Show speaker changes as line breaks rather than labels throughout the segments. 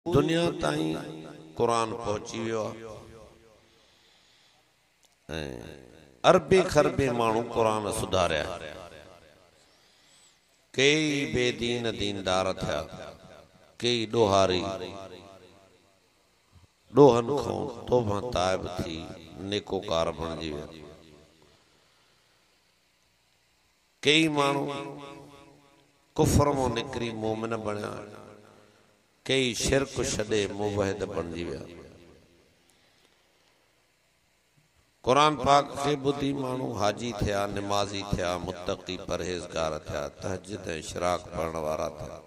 दुनिया ताईं कुरान पहुची वियो आहे। अरबे खरबे माण्हू कुरान सुधारिया, कई बेदीन दीनदार थिया, कई ॾोहारी ॾोहनि खां तौबा ताइब थी नेकोकार बणिजी विया। कई माण्हू कुफर मां निकिरी मोमिन बणिया, कई शिरक छॾे मुवहिद बणिजी विया। कुरान पाक खे ॿुधी माण्हू हाजी थिया, निमाज़ी थिया, मुत्तक़ी परहेज़गार थिया, तहज्जुद ऐं इशराक पढ़ण वारा थिया।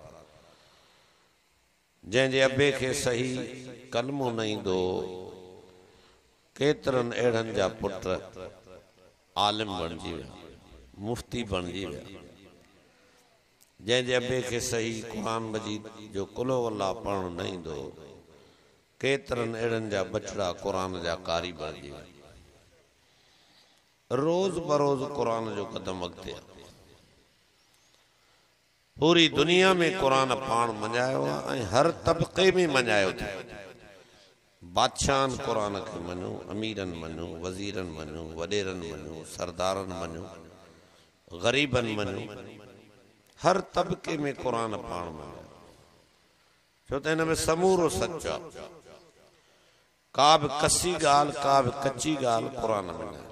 जंहिंजे अबे खे सही कलमो न ईंदो, केतिरनि अहिड़नि जा पुट आलिम बणिजी विया, मुफ्ती बणिजी विया। जंहिंजे अबे खे सही कुरान मजीद जो कुलो वल्ला पढ़ण न ईंदो, केतिरनि अहिड़नि जा बचड़ा कुरान जा कारी बणिजी विया। रोज़ बरोज़ कुरान जो कदम अॻिते आहे। पूरी दुनिया में कुरान पाण मञायो आहे ऐं हर तबक़े में मञायो थियो। बादशाहनि कुरान खे मञो, अमीरनि मञो, वज़ीरनि मञो, वॾेरनि मञो, सरदारनि मञो, ग़रीबनि मञो, हर तबक़े में कुरान पाण मञायो। छो त हिन में समूरो सच आहे। का बि कसी ॻाल्हि, का बि कची ॻाल्हि कुरान में न।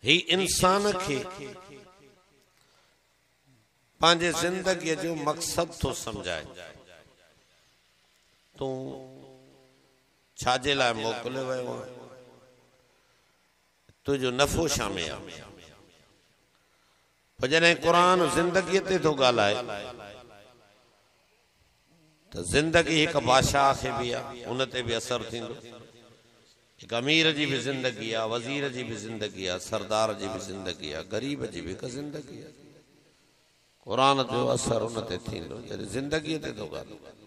ही इंसान खे पंहिंजे ज़िंदगीअ जो मक़सद थो सम्झाए। तूं छाजे लाइ मोकिलियो वियो आहे, तुंहिंजो नफ़ो छा में आहे। पर जॾहिं क़ुरान ज़िंदगीअ ते थो ॻाल्हाए त ज़िंदगी हिकु बादशाह खे बि आहे, उन ते बि असरु थींदो। हिकु अमीर जी बि ज़िंदगी आहे, वज़ीर जी बि ज़िंदगी आहे, सरदार जी बि ज़िंदगी आहे, ग़रीब जी बि हिकु ज़िंदगी आहे। कुरान जो असरु उन ते थींदो जॾहिं ज़िंदगीअ ते थो ॻाल्हाए।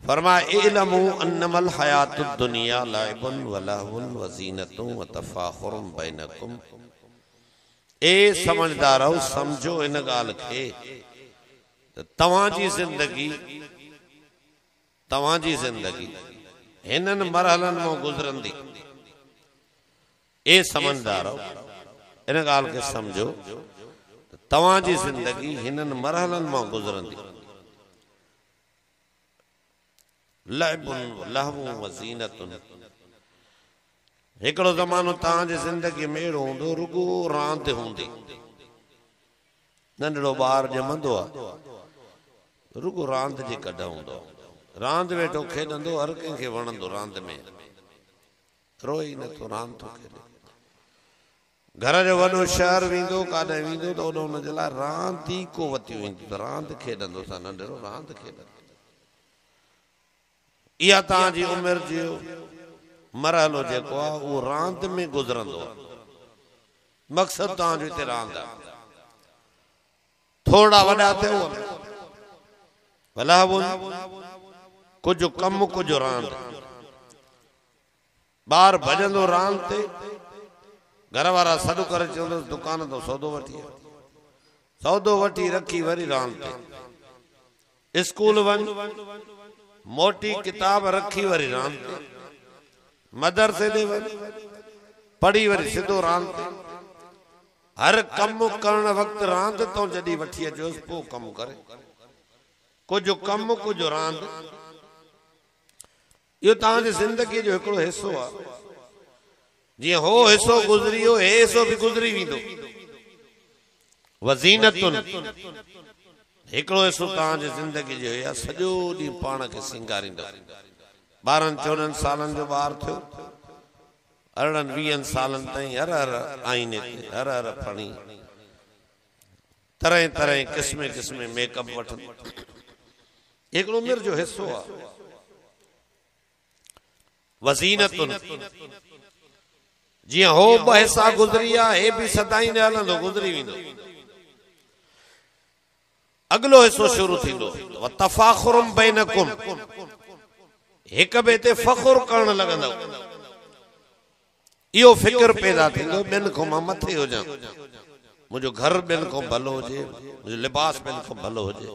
फरमाए इल्मु अन्नमल हयातुद दुनिया लाइबुन व लहवुन व ज़ीनतुन व तफ़ाखुरुन बैनकुम। ए समझदारो, समझो इन ॻाल्हि खे त तव्हांजी ज़िंदगी हिननि मरहलनि मां गुज़रंदी। ए समझदारो, इन ॻाल्हि खे समझो त तव्हांजी ज़िंदगी हिननि मरहलनि मां गुज़रंदी। लहबुन लहवुन व ज़ीनतुन। हिकिड़ो ज़मानो तव्हांजी ज़िंदगी में अहिड़ो हूंदो रुगो रांदि हूंदी। नंढड़ो ॿार ॼमंदो आहे, रुगो रांदि जी कढ हूंदो। रांदि वेठो खेॾंदो, हर कंहिंखे वणंदो रांदि में, रोए ई नथो, रांदि थो खेॾे। घर जो वॾो शहर वेंदो, काॾे वेंदो त ओॾो हुनजे लाइ रांदि ई को वती वेंदी, त रांदि खेॾंदो सा नंढड़ो, रांदि खेॾंदो। इहा तव्हांजी उमिरि जो मरहलो जेको आहे उहो रांदि में गुज़रंदो आहे। मक़सदु तव्हांजो हिते रांदि आहे। थोरा वॾा थियो भला कुझु कमु कुझु रांदि। ॿार भॼंदो रांदि ते, घर वारा सॾु करे चवंदो दुकान तो सौदो वठी, सौदो वठी रखी वरी रांदि ते। स्कूल वञ, मोटी किताब रखी वरी रांदि ते। मदरसे ॾे वञ, पढ़ी वरी सिधो रांदि ते। हर कमु करण वक़्तु रांदि तो जॾहिं वठी अचोसि पोइ कमु करे। कुझु कमु कुझु रांदि, इहो तव्हांजी ज़िंदगी जो हिकिड़ो हिसो आहे। जीअं हो हिसो गुज़री वियो, हे हिसो बि गुज़री वेंदो। वज़ीनतुन, हिकिड़ो हिसो तव्हांजी ज़िंदगी जो आहे, सॼो ॾींहुं पाण खे सिंगारींदो। 12-14 सालनि जो ॿारु थियो, 18-20 सालनि ताईं हर हर आईने ते हर हर फणी तरह तरह क़िस्म क़िस्म मेकअप वठंदो। हिकिड़ो उमिरि जो हिसो आहे। वज़ीनतुन, जीअं हो ॿ हिसा गुज़री विया, हे बि सदाईं न हलंदो, गुज़री वेंदो। अॻिलो हिसो शुरू थींदो। व तफ़ाखुरुन बैनकुम, हिक ॿिए ते फ़ख़ुर करण लॻंदव। इहो फ़िक्र पैदा थींदो ॿियनि खां मां मथे हुजां, मुझो घर ॿियनि खां भलो हुजे, मुझो लिबास ॿियनि खां भलो हुजे,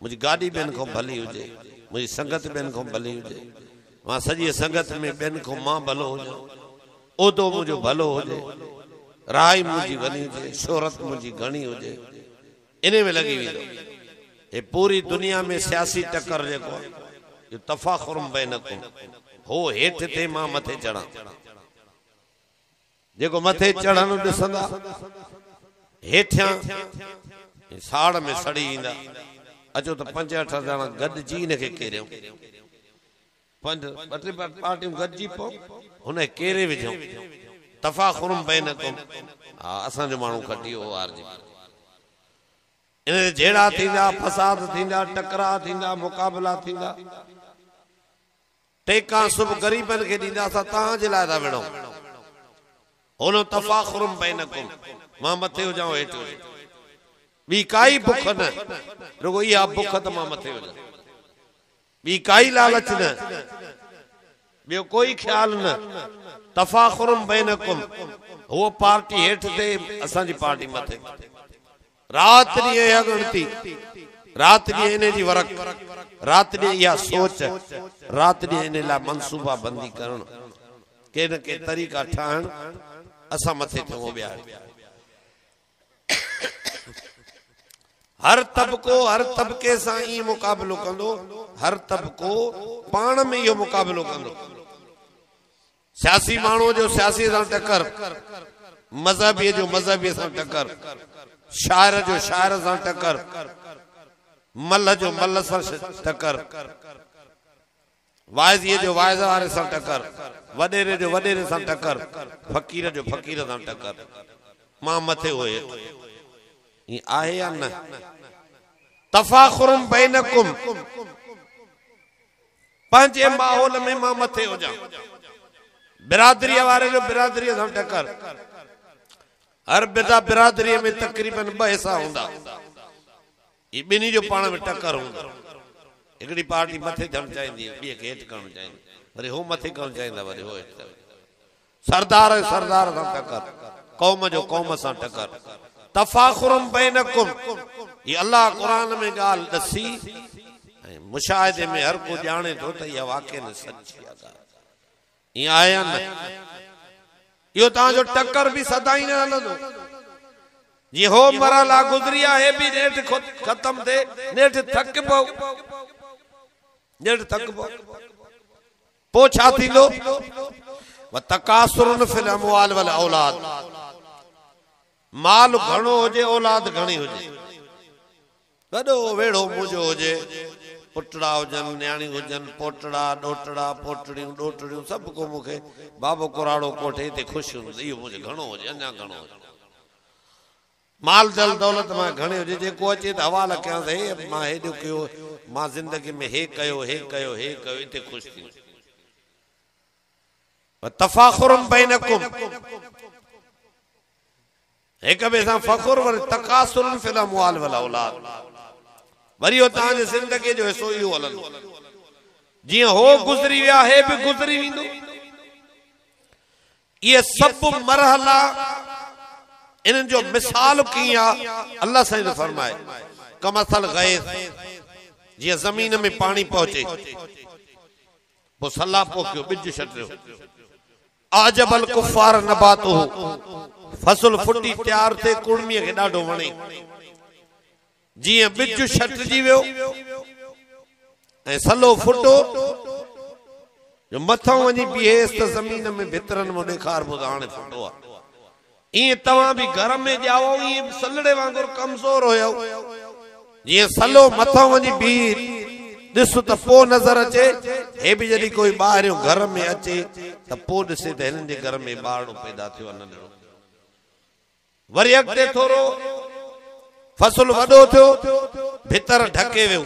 मुझी गाड़ी बेन को भली हुजे, मुझी संगत बेन को भली हुजे, मां सजी संगत में बेन को मां भलो हो जाऊं, ओदो मुझो भलो होजे, राय मुझी वनी हुजे, शोहरत मुझी घणी हुजे, इने में लगी वेंदो। ये पूरी दुनिया में सियासी टक्कर जेको ये तफाखुरुम बैनकुम हो हेठ थे मां मथे चढ़ा, जेको मथे चढ़न दिसंदा हेठियां साड़ में सड़ी ईंदा। अचो तो 5-8 ॼणा गॾिजी इनखे केरियूं, 5-2 पार्टियूं गॾिजी पो हुन केरे विझूं, तफाखुरुम बैनकुम। हा असांजो माण्हू खटी हो हारजी, इन जहिड़ा थींदा, फसाद थींदा, टकरा थींदा, मुक़ाबला थींदा, टेका सुब गरीबन के दींदा, असां तव्हांजे लाइ था विढ़ूं। होनो तफाखुरुम बैनकुम, मां मथे हो जाऊं हेठि हुजे, ॿी काई बुख न, रुगो इहा बुख त मां मथे हुजां, ॿी काई लालच न, ॿियो कोई ख्याल न। तफाखुरुम बैनकुम, वो पार्टी हेठि थे, असांजी पार्टी मथे। रात ॾींहुं अगणती, रात ॾींहुं इन जी वरक, रात ॾींहुं इहा सोच, रात ॾींहुं इन लाइ मनसूबा बंदी करण, के न के तरीक़ा ठाहिण, असां मथे थियूं ॿिया। हर तबके सां ई मुक़ाबिलो कंदो, हर तबको पाण में इहो मुक़ाबिलो कंदो। सियासी माण्हू जो सियासी सां टक्कर, मज़हबी जो मज़हबी सां टक्कर, शायर जो शायर सां टक्कर, मल जो मल सां टक्कर, वाइज़ीअ जो वाइज़ वारे सां टक्कर, वॾेरे जो वॾेरे सां टक्कर, फ़कीर जो फ़कीर सां टक्कर। मां मथे होए ये आहे या न? तफाखुरुम बैनकुम, पंहिंजे माहौल में मां मथे हो जा, बिरादरी वारे जो बिरादरी सां टक्कर। हर बिरादरी में तकरीबन 2 हिस्सा हुंदा, ये ॿिन्ही जो पाण में टक्कर हूंदा। हिकिड़ी पार्टी मथे थियणु चाहींदी, ॿिए खे हेठि करणु चाहींदी, वरी हो मथे करणु चाहींदा, वरी हो हेठि। सरदार सां टक्कर, कौम जो कौम सां टक्कर। तफाखुरुम बैनकुम, ये अल्लाह कुरान में ॻाल्हि दसी, मुशाहिदे में हर को ॼाणे थो त इहा वाक़ई न सची आहे। ईअं आहे या न? इहो तव्हांजो टक्कर बि सदाई न हलंदो। जीअं हो मरहला गुज़री आहे, बि नेठि ख़तम थिए, नेठि थक पओ, नेठि थक पओ, पोइ छा थींदो? तकासुरुन फिल अमवाल वल औलाद, माल घणो हुजे, औलाद घणी हुजे, वॾो वेड़ो मुंहिंजो हुजे, पुटड़ा हुजनि, न्याणी हुजनि, पोटड़ा ॾोटड़ा पोटड़ियूं ॾोटड़ियूं सभु को मूंखे बाबो कुराड़ो कोठे ते ख़ुशि हूंदो, इहो मुंहिंजो घणो हुजे, अञा घणो हुजे। माल जल दौलत मां घणे हुजे, जेको अचे त हवाला कयांसि, हे मां हेॾो कयो, मां ज़िंदगी में हे कयो, हे कयो, हे कयो, हिते ख़ुशि थी। तफाखुरुम बैनकुम, एक ॿिए सां फ़खुर, वरी तकासुरुन फिल अमवाल वल औलाद, वरी हो तव्हांजे ज़िंदगी जो हिसो इहो हलंदो। जीअं हो गुज़री विया, हे बि गुज़री वेंदो। इहे सभु मरहला, इन्हनि जो मिसाल कीअं आहे? अल्लाह साईं फरमाए, कमसल गैस, जीअं ज़मीन में पाणी पहुचे, पोइ सलाह पोखियो, ॿिज छटियो, आजबल कुफार नबातुहु, फसल फुटी तैयार थे, कुड़मीअ खे ॾाढो वणे। जीअं ॿिज छटिजी वियो ऐं सलो फुटो, जो मथां वञी बीहेसि त ज़मीन में भितरनि में ॾेखारिबो त हाणे फुटो आहे। ईअं तव्हां बि घर में ॼाओ, ईअं सलड़े वांगुरु कमज़ोर हुयो। जीअं सलो मथां वञी बीह ॾिस त पोइ नज़र अचे, हे बि जॾहिं कोई ॿाहिरियों घर में अचे त पोइ ॾिसे त हिननि जे घर में ॿारड़ो पैदा थियो आहे नंढड़ो। वरी अॻिते थोरो फसल वॾो थियो, भितर ढके वियो,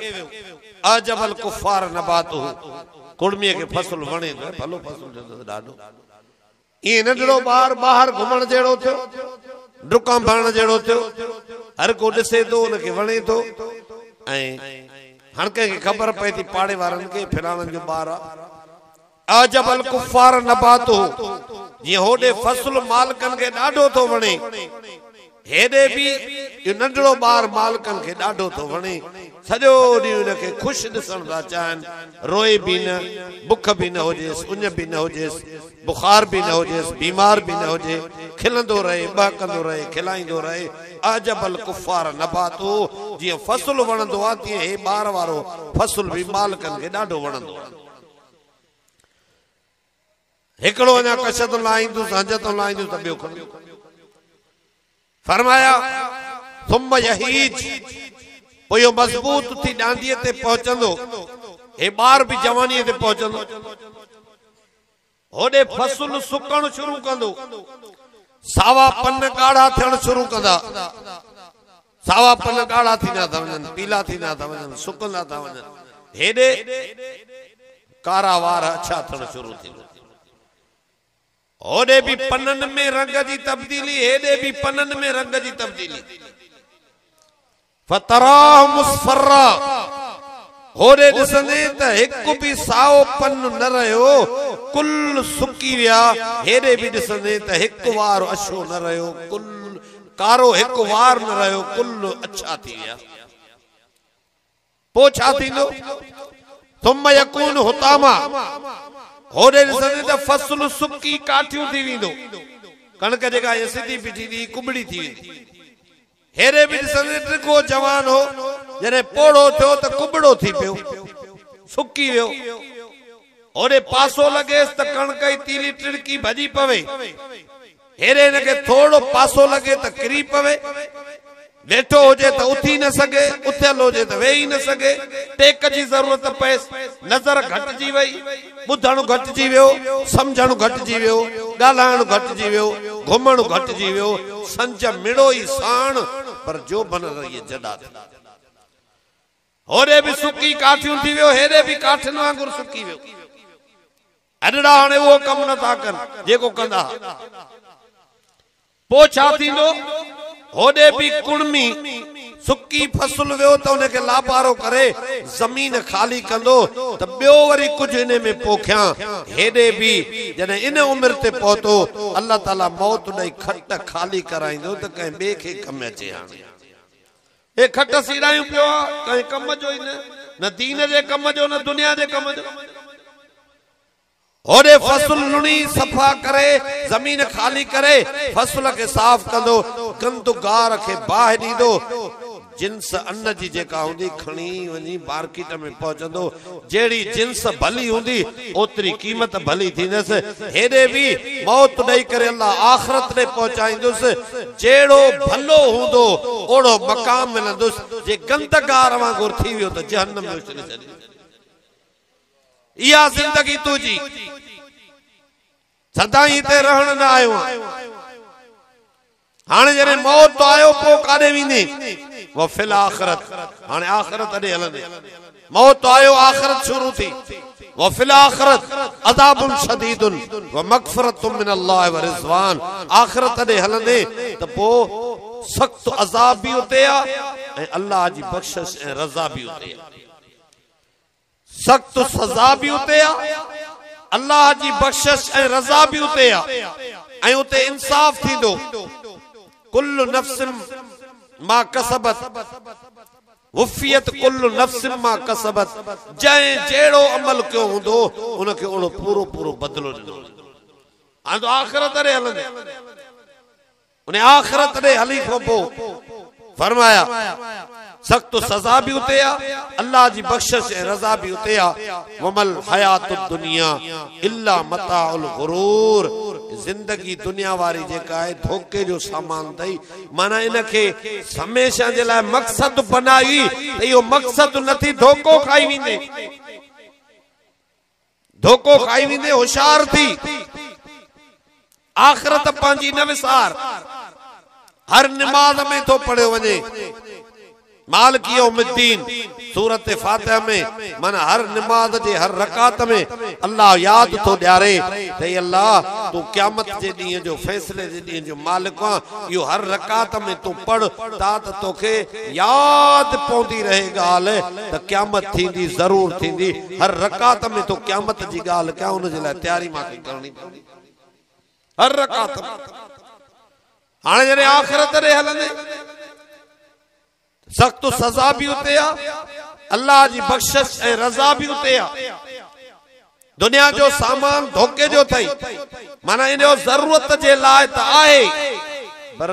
अजबल कुफार नबातुहु, कुड़मीअ खे फसल वणे थो, भलो फसल थियो ॾाढो। ईअं नंढड़ो ॿार ॿाहिरि घुमण जहिड़ो थियो, डुकां भरण जहिड़ो थियो, हर को ॾिसे थो, हुनखे वणे थो। ऐं हर कंहिंखे ख़बर पए थी पाड़े वारनि खे फिलाणनि जो ॿार आहे। अजबल कुफार नबातुहु, जीअं होॾे फसल मालिकनि खे ॾाढो थो वणे, हेॾे बि इहो नंढड़ो ॿार मालिकनि खे ॾाढो थो वणे। सॼो ॾींहुं उनखे ख़ुशि ॾिसण था चाहिनि, रोए बि न, बुख बि न हुजेसि, उञ बि न हुजेसि, बुखार बि न हुजेसि, बीमार बि न हुजे, खिलंदो रहे, बहकंदो रहे, खिलाईंदो रहे। अजबल कुफार नबातो, जीअं फ़सुल वणंदो आहे तीअं हे ॿार वारो फ़सुल बि मालिकनि खे ॾाढो वणंदो आहे। हिकिड़ो अञा कश तो लाहींदुसि, हंज तो लाहींदुसि त ॿियो खणो। फरमाया सुम्म यहीज, पोइ इहो मज़बूत थी डांडीअ ते पहुचंदो, हे ॿार बि जवानीअ ते पहुचंदो, होॾे फ़सुल सुकण शुरू कंदो, सावा पन ॻाढ़ा थियण शुरू कंदा, सावा पन ॻाढ़ा थींदा था वञनि, पीला थींदा था वञनि, सुकंदा था वञनि, हेॾे कारा वार अछा थियण शुरू थींदा, होॾे बि पननि में रंग जी तब्दीली, हेॾे बि पननि में रंग जी तब्दीली। फतराह मुस्फरा, होॾे ॾिसंदे त हिकु बि साओ पन न रहियो, कुल सुकी विया, हेॾे बि ॾिसंदे त हिकु वार अछो न रहियो, कुल कारो हिकु वार न रहियो, कुल अछा थी विया। पोइ छा थींदो? तुम यकून हुतामा, होॾे ॾिसंदे त फ़सुल सुकी काठियूं थी वेंदो, कणक जेका सिधी बीठी थी कुबड़ी थी वेंदी। हेरे बि ॾिसंदे टिको जवान हो, जॾहिं पोड़ो थियो त कुबड़ो थी पियो, सुकी वियो। होॾे पासो लॻेसि त कणक जी तीली टिड़की भॼी पवे, हेरे हिनखे थोरो पासो लॻे त किरी पवे, वेठो हुजे त उथी न सघे, उथियल हुजे त वेही न सघे, टेक जी ज़रूरत पएसि, नज़र घटिजी वई, ॿुधणु घटिजी वियो, सम्झणु घटिजी वियो, ॻाल्हाइणु घटिजी वियो, घुमणु घटिजी वियो, संज मिड़ो ई साण, पर जो बन रही जॾा। होॾे बि सुकी काठियूं थी वियो, हेॾे बि काठियुनि वांगुरु सुकी वियो। अॾड़ा हाणे उहो कमु नथा कनि जेको कंदा। पोइ छा थींदो? होॾे बि कुड़मी सुकी फ़सुल वियो त उनखे लापारो करे ज़मीन ख़ाली कंदो त ॿियो वरी कुझु इन में पोखियां। हेॾे बि जॾहिं इन उमिरि ते पहुतो, अल्लाह ताला मौत ॾेई खट ख़ाली कराईंदो त कंहिं ॿिए खे कमु अचे। हाणे हे खट सीड़ायूं पियो आहे, कंहिं कम जो ई न दीन जे कम जो, न दुनिया जे कम जो। होॾे फ़सुल लुणी सफ़ा करे, ज़मीन ख़ाली करे, फ़सुल खे साफ़ कंदो, गंदगार खे बाहि ॾींदो, जिन्स अन्न जी जेका हूंदी खणी वञी मार्केट में पहुचंदो, जहिड़ी जिन्स भली हूंदी ओतिरी क़ीमत भली थींदसि। हेॾे बि मौत ॾेई करे अल्लाह आख़िरत ॾे पहुचाईंदुसि, जहिड़ो भलो हूंदो ओड़ो मक़ाम मिलंदुसि। जे गंदगार वांगुरु थी वियो त जहन्नम में विझी छॾींदुसि। इहा ज़िंदगी तुंहिंजी, सदाईं हिते रहण न आयो। हाणे जॾहिं मौत आयो पोइ काॾे वेंदे? वो फिल आख़िरत, हाणे आख़िरत ॾे हलंदे। मौत आयो, आख़िरत शुरू थी। वो फिल आख़िरत अज़ाबुन शदीदुन व मग़फ़िरतुम मिनल्लाह व रिज़वान, आख़िरत ॾे हलंदे त पोइ सख़्त अज़ाब बि उते आहे ऐं अल्लाह जी बख़्शिश ऐं रज़ा बि उते आहे। सख़्त सज़ा बि उते आहे, अल्लाह जी बख़्शिश ऐं रज़ा बि उते आहे, ऐं उते इंसाफ़ थींदो। कुल्लु नफ़्सिन मा कसबत वफ़ियत कुल्लु नफ़्सिन मा कसबत, जंहिं जहिड़ो अमल कयो हूंदो उनखे ओड़ो पूरो पूरो बदिलो ॾिनो। हाणे आख़िरत ॾे हलंदे, उन आख़िरत ॾे हली खां पोइ फरमाया सख़्त सज़ा बि उते आहे, अल्लाह जी बख़्शिश ऐं रज़ा बि उते आहे। वमल हयातुद दुनिया इल्ला मताउल गुरूर, जिंदगी दुनिया वारी जेका आहे धोखे जो सामान अथई। माना इनखे हमेशह जे लाइ मक़सद बनाई त इहो मक़सद नथी, धोखो खाई वेंदे, धोखो खाई वेंदे। होशियार थी, आख़िरत पंहिंजी न विसार। हर निमाज़ में तो पढ़ियो वञे, मालिक यौमिद्दीन सूरत फातिहा में, माना हर निमाज़ जे हर रकात में अल्लाह याद तो ॾियारे त अल्लाह तू क़यामत जे ॾींहं जो, फ़ैसिले जे ॾींहं जो मालिक आहे। इहो हर रकात में तू पढ़ ता त तोखे याद पवंदी रहे ॻाल्हि त क़यामत थींदी, ज़रूर थींदी। हर रकात में तो क़यामत जी ॻाल्हि कयां, उन जे लाइ तयारी मूंखे करणी पवंदी हर रकात में। हाणे जॾहिं आख़िरत ॾे हलंदे, सख़्त सज़ा बि उते आहे, अल्लाह जी बख्शिश ऐं रज़ा भी उते आहे। दुनिया जो सामान धोखे जो थई माना इन जो जरूरत जे लाइ त आहे पर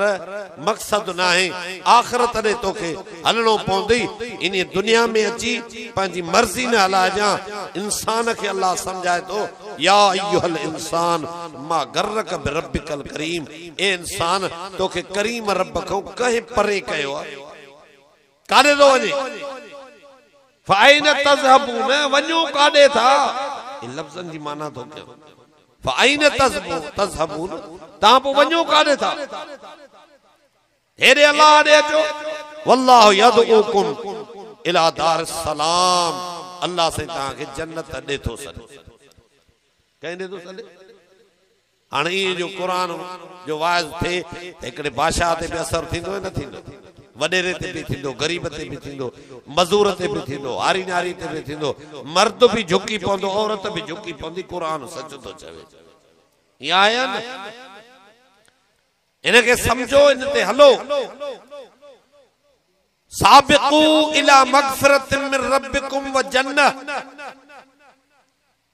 मकसद ना है आखिरत ने तोखे हलणो पवंदी। इन दुनिया में अची पंहिंजी मर्जी ने हलाइजां। इंसान के अल्लाह समझाए तो या अय्युहल इंसान मा गर्रक बिरब्बिकल करीम, ए इंसान तोखे करीम रब को कहे परे कयो आहे। काॾे थो वञे? फ़ाइन तज़हबून, वञो काॾे था? इन लफ़्ज़नि जी माना थो कयो। फ़ाइन तज़हबून, तव्हां पोइ वञो काॾे था? हेरे अल्लाह ॾे अचो। वल्लाहु यदउकुम इला दारिस सलाम, अल्लाह से तव्हांखे जन्नत ॾे थो सॾे। कंहिं ॾे थो सॾे? हाणे इहे जो क़ुरान जो वाइज़ थिए हिकिड़े बादशाह ते बि असर थींदो ऐं न थींदो? वॾेरे ते बि थींदो, गरीब ते बि थींदो, मज़दूर ते बि थींदो, आरी नारी ते बि थींदो, मर्द भी झुकी पवंदो, औरत भी झुकी पवंदी। क़ुरान सच थो चवे। इहा आहे न? इनखे समझो, इन ते हलो। साबिक़ू इला मग़फ़िरतिन मिन रब्बिकुम व जन्नह,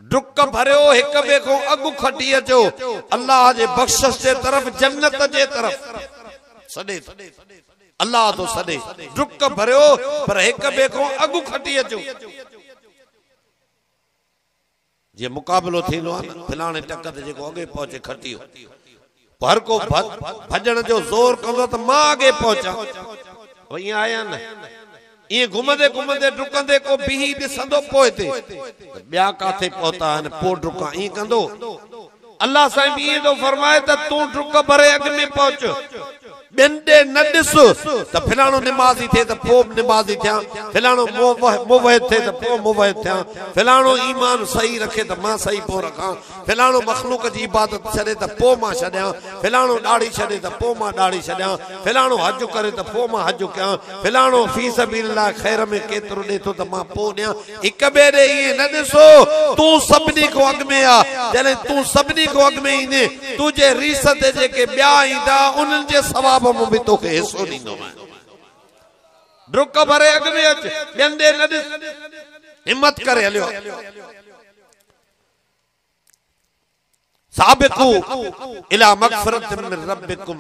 डुक भरियो हिक ॿिए खां अॻु खटी अचो अल्लाह जे बख़्शिश जे तरफ़, जन्नत जे तरफ़ सॾे। अल्लाह तो सॾे, डुक भरियो पर हिक ॿिए खां अॻु खटी अचो। जे मुक़ाबिलो थींदो आहे न, फलाणे टक ते जेको अॻे पहुचे खटियो, हर को भॼण जो ज़ोर कंदो त मां अॻे पहुचां। ईअं आया न? ईअं घुमंदे घुमंदे डुकंदे को बीही ॾिसंदो पोइ ते ॿिया काथे पहुता आहिनि, पोइ डुकां, ईअं कंदो। अल्लाह साईं ईअं थो फरमाए त तूं डुक भरे अॻ में पहुच, ॿियनि ॾे न ॾिस त फलाणो निमाज़ी थिए त पोइ निमाज़ी थियां, फलाणो मुवहिद थिए त पोइ मुवहिद थियां, फलाणो ईमान सही रखे त मां सही पोइ रखां, फलाणो मखलूक जी इबादत छॾे त पोइ मां छॾियां, फलाणो ॾाढ़ी छॾे त पोइ मां ॾाढ़ी छॾियां, फलाणो हज करे त पोइ मां हज कयां, फलाणो फी सबीलिल्लाह खैर में केतिरो ॾे थो त मां पोइ ॾियां। हिक ॿिए ॾे ईअं न ॾिसो। तूं सभिनी खां अॻ में आ, जॾहिं तूं सभिनी खां अॻ में ईंदे तुंहिंजे रीस ते जेके ॿिया ईंदा उन्हनि जे सवाब में भी तोखे हिस्सो ॾींदो। डुक भरे अॻ में अच, ॿियनि ॾे न ॾिस, हिम्मत करे हलियो। साबिक़ू इला मग़फ़िरतिन मिन रब्बिकुम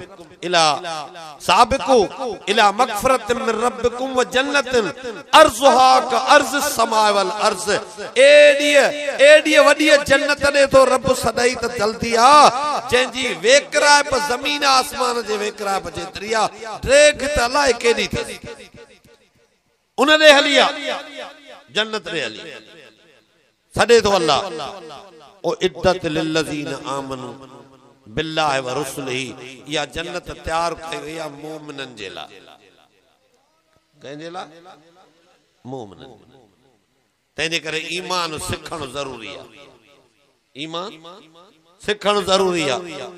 साबिक़ू इला मग़फ़िरतिन मिन रब्बिकुम व जन्नतिन अर्ज़ुहा का अर्ज़ समाए वल अर्ज़। एडी वडी जन्नत दे तो रब सदाई त जल्दी आ, जंहिंजी वेकराइप ज़मीन आसमान जे वेकराइप जेतिरी आ। ड्रेग त अलाए केॾी अथसि, उन ॾे हली आ, जन्नत ॾे हली सॾे थो अल्लाह। ओ इद्दत लिल्लज़ीन आमनू बिल्लाहि व रुसुलिही, या जन्नत तैयार कई वई आहे मोमिननि जे लाइ। कंहिंजे लाइ? मोमिननि। तंहिंजे करे ईमान सिखणु ज़रूरी आहे। ईमान सिखणु ज़रूरी आहे।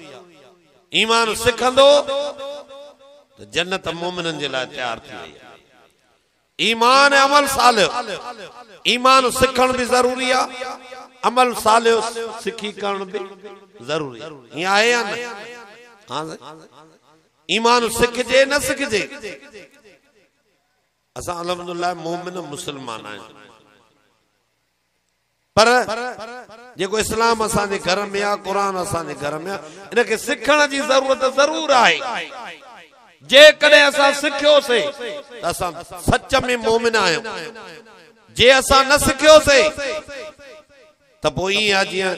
ईमान सिखंदो त जन्नत मोमिननि जे लाइ तैयार थी वई आहे। ईमान ऐं अमल सालिह, ईमान सिखण भी जरूरी आहे, अमल सालिह सिखी करण भी जरूरी आहे। ईअं आहे या न? हाँ, ईमान सिखजे न सिखजे, असां अल्हम्दुलिल्लाह मोमिन मुसलमान आहियूं, पर जेको इस्लाम असांजे घर में आहे, क़ुरान असांजे घर में आहे, इनखे सिखण जी ज़रूरत ज़रूर आहे। जेकॾहिं असां सिखियोसीं त असां सच में मोमिन आहियूं। जे असां न सिखियोसीं त पोइ ईअं आहे जीअं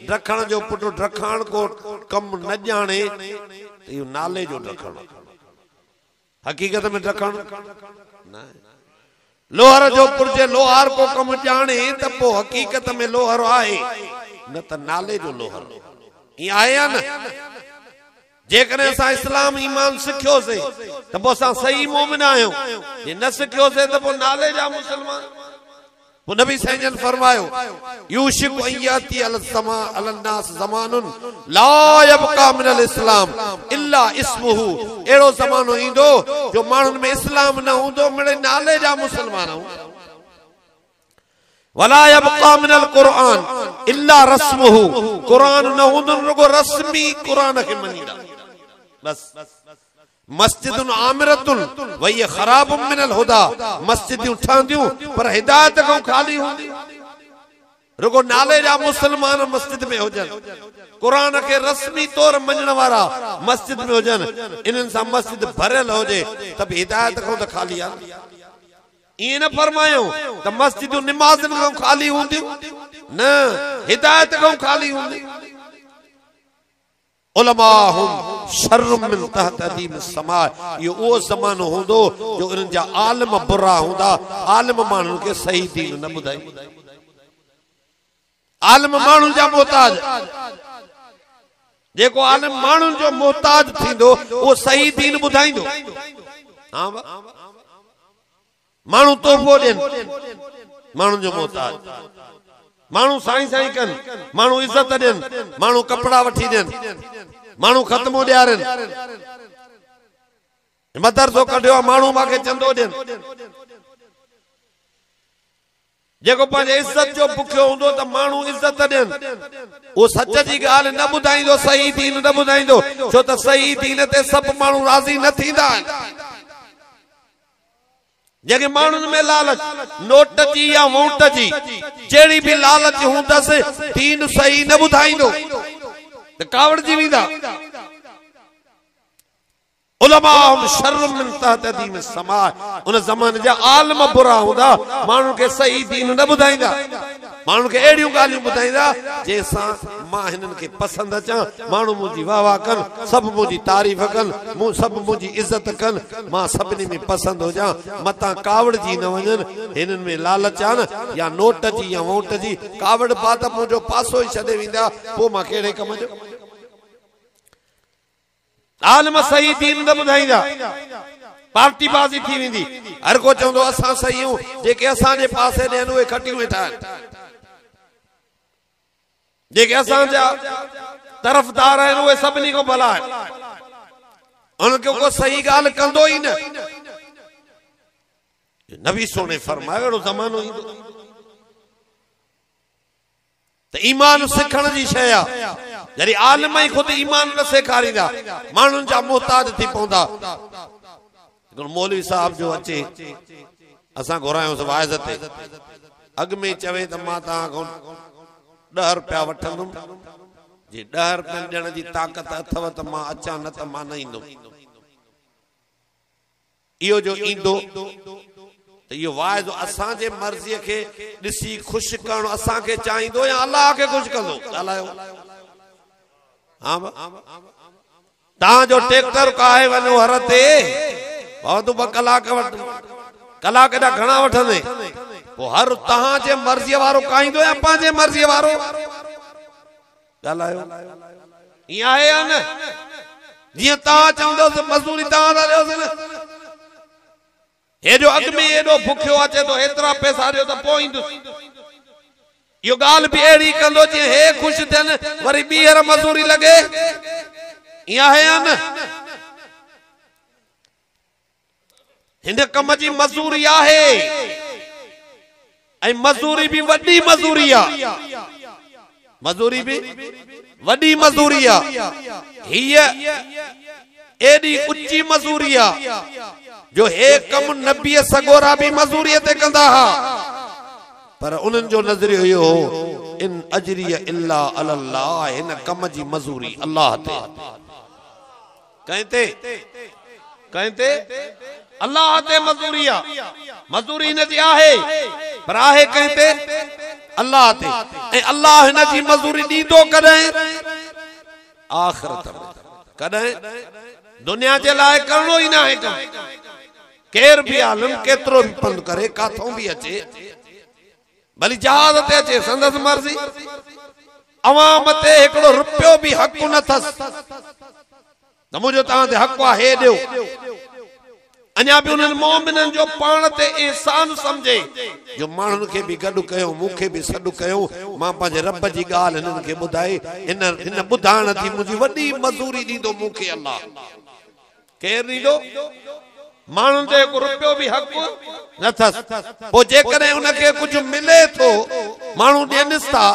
ड्रखण जो पुटु ड्रखाण को कमु न ॼाणे त इहो नाले जो ड्रखण, हक़ीक़त में ड्रखण न। लोहर जो पुरजे लोहार को कमु ॼाणे त पोइ हक़ीक़त में लोहर आहे, न त नाले जो लोहर। ईअं आहे या न? जेकॾहिं असां इस्लाम ईमान सिखियोसीं त पोइ असां सही मोमिन आहियूं, जे न सिखियोसीं त पोइ नाले जा मुसलमान। पोइ नबी साईं जन फरमायो यूशिकु अन याती अलन्नास ज़मानुन ला यबका मिनल इस्लाम इल्ला इस्मुहु। अहिड़ो ज़मानो ईंदो जो माण्हुनि में इस्लाम न हूंदो, मिड़े नाले जा मुसलमान हूंदा। वला यबका मिनल क़ुरआन इल्ला रस्मुहु, क़ुरान न हूंदो रुगो रस्मी क़ुरान खे मञीदा। बस मस्जिदुन आमिरतुन वही खराब मिनल हुदा, मस्जिदियूं ठहंदियूं पर हिदायत खां खाली हूंदी। रुगो नाले जा मुसलमान मस्जिद में हुजन, कुरान के रस्मी तौर मञण वारा मस्जिद में हुजन, इन्हनि सां मस्जिद भरियल हुजे त बि हिदायत खां त खाली आहे। इएं न फरमायो त मस्जिदूं निमाज़नि खां खाली हूंदियूं, न हिदायत खां खाली हूंदी। उलमाहुम शर्रुम मिन तहत अदीम समा, यो ओ ज़मानो हूंदो जो इन्हनि जा आलिम बुरा हूंदा, आलिम माण्हुनि खे सही दीन न ॿुधाई। आलिम माण्हुनि जा मोहताज, जेको आलिम माण्हुनि जो मोहताज थींदो उहो सही दीन ॿुधाईंदो। माण्हू तोहफ़ो ॾियनि, माण्हुनि जो मोहताज, माण्हू साईं साईं कनि, माण्हू इज़त ॾियनि, माण्हू कपिड़ा वठी ॾियनि, माण्हू ख़त्मो ॾियारनि, मदरसो कढियो आहे माण्हू मूंखे चंदो ॾियनि। जेको पंहिंजे इज़त जो बुखियो हूंदो त माण्हू इज़त ॾियनि, उहो सच जी ॻाल्हि न ॿुधाईंदो, सही दीन न ॿुधाईंदो, छो त सही दीन ते सभु माण्हू राज़ी न थींदा आहिनि। जेके माण्हुनि में लालच, नोट जी या वोट जी जहिड़ी बि लालच हूंदसि, दीन सही न ॿुधाईंदो त कावड़जी वेंदा। उलमाहुम शर्रुम मिन तहत अदीम समा, उन ज़माने जा आलिम बुरा हूंदा, माण्हुनि खे सही दीन न ॿुधाईंदा, माण्हुनि खे अहिड़ियूं ॻाल्हियूं ॿुधाईंदा जंहिंसां मां हिननि खे पसंदि अचां, माण्हू मुंहिंजी वाह वाह कनि, सभु मुंहिंजी तारीफ़ कनि, सभु मुंहिंजी इज़त कनि, मां सभिनी में पसंदि हुजां, मतां कावड़जी न वञनि। हिननि में लालच आहे न, या नोट जी या वोट जी, कावड़ पा त मुंहिंजो पासो ई छॾे वेंदा, पोइ मां कहिड़े कम जो। आलिम सही दीन न ॿुधाईंदा, पार्टी बाज़ी थी वेंदी, हर को चवंदो असां सही आहियूं, जेके असांजे पासे ॾियनि उहे खटियूं वेठा आहिनि, जेके असांजा तरफ़दार आहिनि उहे सभिनी खां भला आहिनि, उनखे को सही ॻाल्हि कंदो ई न। नबी सोने फरमायो अहिड़ो ज़मानो ईंदो त ईमान सिखण जी शइ आहे, जॾहिं आलिम ई ख़ुदि ईमान न सेखारींदा, माण्हुनि जा मोहताज थी पवंदा। मौलवी साहब जो अचे, असां घुरायूंसि वाइज़ ते, अॻु में चवे त मां तव्हां खां 10 रुपया वठंदुमि, जे 10 रुपयनि ॾियण जी ताक़त अथव त मां अचां, न त मां न ईंदुमि। इहो जो ईंदो त इहो वाइदो असांजे मर्ज़ीअ खे ॾिसी ख़ुशि करणु असांखे चाहींदो या अलाह खे ख़ुशि कंदो? ॻाल्हायो। हाँ, तव्हांजो ट्रैक्टर काहे वञो हर ते, भाउ तूं 2 कलाक वठ, कलाक एॾा घणा वठंदे, पोइ हर तव्हांजे मर्ज़ीअ वारो काईंदो या पंहिंजे मर्ज़ीअ वारो? ॻाल्हायो। ईअं आहे या न? जीअं तव्हां चवंदोसि मज़दूरी तव्हां था ॾियोसि न, हेॾो अॻु में एॾो बुखियो अचे थो, हेतिरा पैसा ॾियो त पोइ ईंदुसि। इहो ॻाल्हि बि अहिड़ी कंदो जीअं हे ख़ुशि थियनि, वरी ॿीहर मज़दूरी लॻे। ईअं आहे या न? हिन कम जी मज़दूरी आहे, ऐं मज़दूरी बि वॾी मज़दूरी आहे, मज़दूरी बि वॾी मज़दूरी आहे। हीअ एॾी उची मज़दूरी आहे जो हे कम नबी सगोरा भी मज़दूरी ते कंदा हा, पर उन्हनि जो नज़रियो इहो हो, इन अजरिय इल्ला अल्लाह, हिन कम जी मज़दूरी अल्लाह ते, कहते अल्लाह ते मज़दूरी आहे, मज़दूरी हिन जी आहे, पर आहे कहते अल्लाह ते, ऐं अल्लाह हिन जी मज़दूरी ॾींदो कॾहिं? आख़िरत में। कॾहिं? दुनिया जे लाइ करणो ई न आहे कम। केर भी आलम केतिरो भी पंध करे, काथों भी अचे, भली जहाज ते अचे, संदसि मर्ज़ी, अवाम ते हिकिड़ो रुपयो भी हक़ न अथसि त मुंहिंजो तव्हां ते हक़ आहे, हे ॾियो। अञा भी उन्हनि मोमिननि जो पाण ते एहसान समझे, जो माण्हुनि खे भी गॾु कयो, मूंखे भी सॾु कयो, मां पंहिंजे रब जी ॻाल्हि हिननि खे ॿुधाई, हिन ॿुधाइण थी मुंहिंजी वॾी मज़दूरी ॾींदो मूंखे अल्लाह। केरु ॾींदो? माण्हुनि ते हिकु रुपयो भी हक़ न अथसि। पोइ जेकॾहिं उनखे कुझु मिले थो, माण्हू ॾियनिसि था,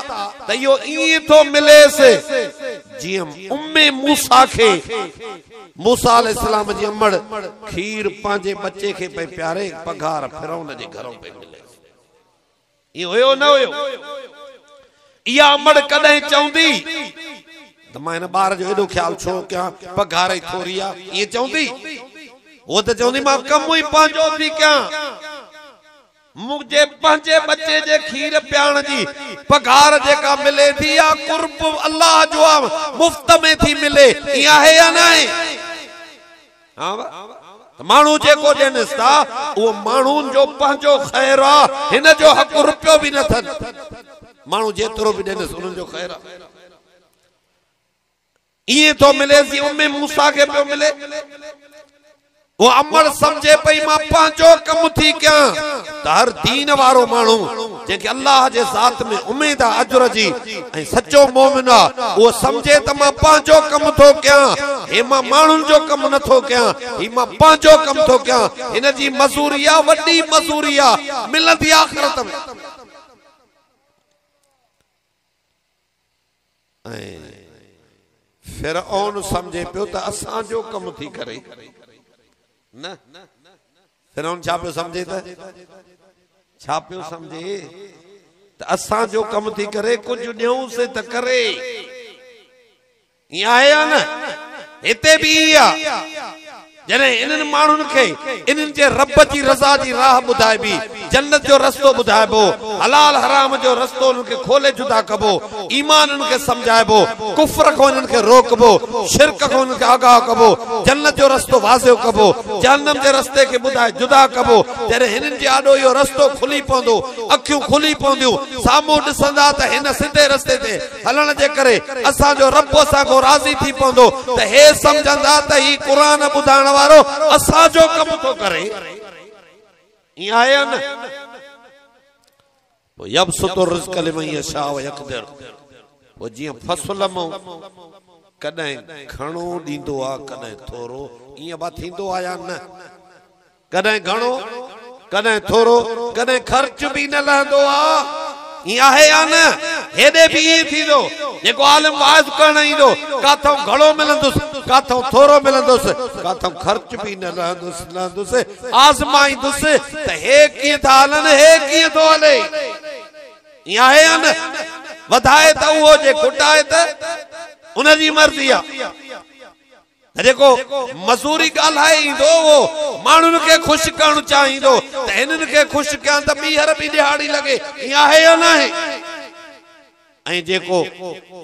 त इहो ईअं थो मिलेसि जीअं उम्मे मूसा खे मूसा अलैहिस्सलाम जी अमड़ खीर पांजे बच्चे के पे प्यारे पघार फिरौन जे घरों पे मिले ये होयो न होयो या अमड़ कदे चौंदी तो मैं इन बार जो एडो ख्याल छो क्या पघार ही थोड़ी आ ये चौंदी वो तो चौंदी मां कम ही पांजो थी क्या मुझे पंजे बच्चे जे खीर प्याण जी पघार जेका मिले थी या कुर्ब अल्लाह जो मुफ्त में थी मिले या है या नहीं हाँ मानू जेको देनिस था वो मानून जो पंजो खैर आ हिन जो हक रुपयो भी न थन मानू जेतरो भी देनिस उन जो खैर आ ये तो मिले सी उम्मे मूसा के पे मिले वो अमर समझे पई मां पांचो कम थी क्या त हर दीन वारो मानू जेके अल्लाह जे जात में उम्मीद आ अजर जी ए सच्चो मोमिन आ वो समझे त मां पांचो कम थो क्या हे मां मानून जो कम न थो क्या ही मां पांचो कम थो क्या इन जी मजूरिया वडी मजूरिया मिलंदी आखिरत में फिरौन समझे पियो त असां जो कम थी करे न फिरौन छा पियो समझे त छा पियो समझे त असां जो कम थी करे कुछ ॾियूं से त करे या है न हिते भी या जने इनन मानुन के इनन जे रब जी रजा जी राह बुधाए भी जन्नत जो रस्तो बुधाएबो हलाल हराम जो रस्तो उनके खोले जुदा कबो ईमान उनके समझाएबो कुफ्र को उनके रोकबो शिरक को उनके आगाह कबो जन्नत जो रस्तो वाज़ेह कबो जहन्नम जे रस्ते के बुधाए जुदा कबो जरे हिनन जे आडो यो रस्तो खुली पवंदो अखियूं खुली पवंदियूं सामो दिसंदा त हिन सिधे रस्ते ते हलण जे करे असा जो रब असा को राजी थी पवंदो त हे समझंदा त ही कुरान बुधाण वारो असा जो कम तो करे ये आया न वो यबसुतु रिज़्क़ लिमन यशा व यक़दिर वो जी फसल मो कदे घणो दींदो आ कदे थोरो ये बा थींदो आया न कदे घणो कदे थोरो कदे खर्च भी न लहंदो आ या है या न हेदे भी ये थींदो जेको आलिम वाइज करण ईंदो काथों घणो मिलंदुस काथों थोरो मिलंदुस काथों खर्च भी न लहंदुस आज़माईंदुस त हे कीअं था हलन हे कीअं थो हले या है या न वधाए त उहो जे खुटाए त उन जी मर्ज़ी आ जेको मजूरी ॻाल्हाए ईंदो वो माण्हुनि खे ख़ुशि करणु चाहींदो त हिननि खे ख़ुशि कयां त ॿीहर बि ॾिहाड़ी लॻे या आहे या न आहे ऐं जेको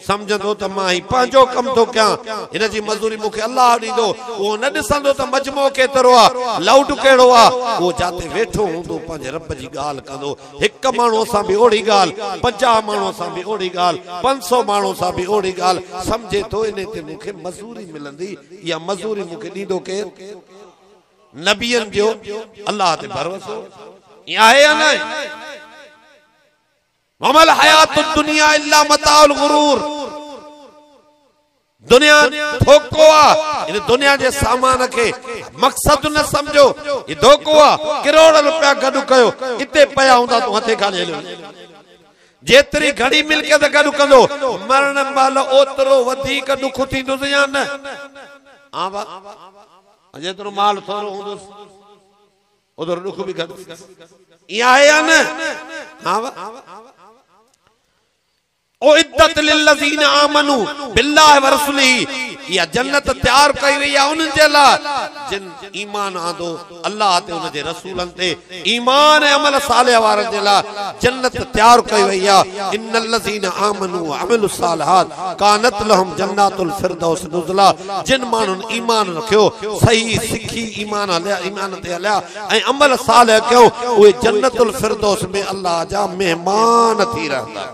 समझंदो त मां ही पंहिंजो कम थो कयां हिन जी मजूरी मूंखे अल्लाह ॾींदो उहो न ॾिसंदो त मजमो केतिरो आहे लाउड कहिड़ो आहे उहो जाते वेठो हूंदो पंहिंजे रब जी ॻाल्हि कंदो हिकु माण्हू सां बि ओड़ी ॻाल्हि 50 माण्हू सां बि ओड़ी ॻाल्हि 500 माण्हू सां बि ओड़ी ॻाल्हि समझे थो इन ते मूंखे मजूरी मिलंदी या मजूरी मूंखे ॾींदो केरु नबियनि जो अल्लाह ते भरोसो या आहे या न वमल हयात दुनिया इल्ला मताउल गुरूर दुनिया धोखो आ इन दुनिया जे सामान के मकसद न समझो ये धोखो आ करोड़ रुपया गडु कयो इते पया हुंदा तो हथे खाली हलो जेतरी घड़ी मिलके त गडु कंदो मरण माल ओतरो वधिक दुख थींदो या न हां बा जेतरो माल थोरो हुंदो ओतरो दुख भी घट या है या न हां बा ओ इद्दत लिल्लज़ीना आमनू बिल्लाहि व रसूलिही या जन्नत तैयार कई वई आ उन जे ला जिन ईमान आंदो अल्लाह ते उन जे रसूलन ते ईमान अमल सालिह वारन जे ला जन्नत तैयार कई वई आ इन्नल लज़ीना आमनू व अमिलुस सालिहात कानत लहुम जन्नातुल फिरदौस नुज़ला जिन मानुन ईमान रखियो सही सिखी ईमान ते हलिया ऐं अमल सालिह कयो उहे जन्नतुल फिरदौस में अल्लाह जा मेहमान थी रहंदा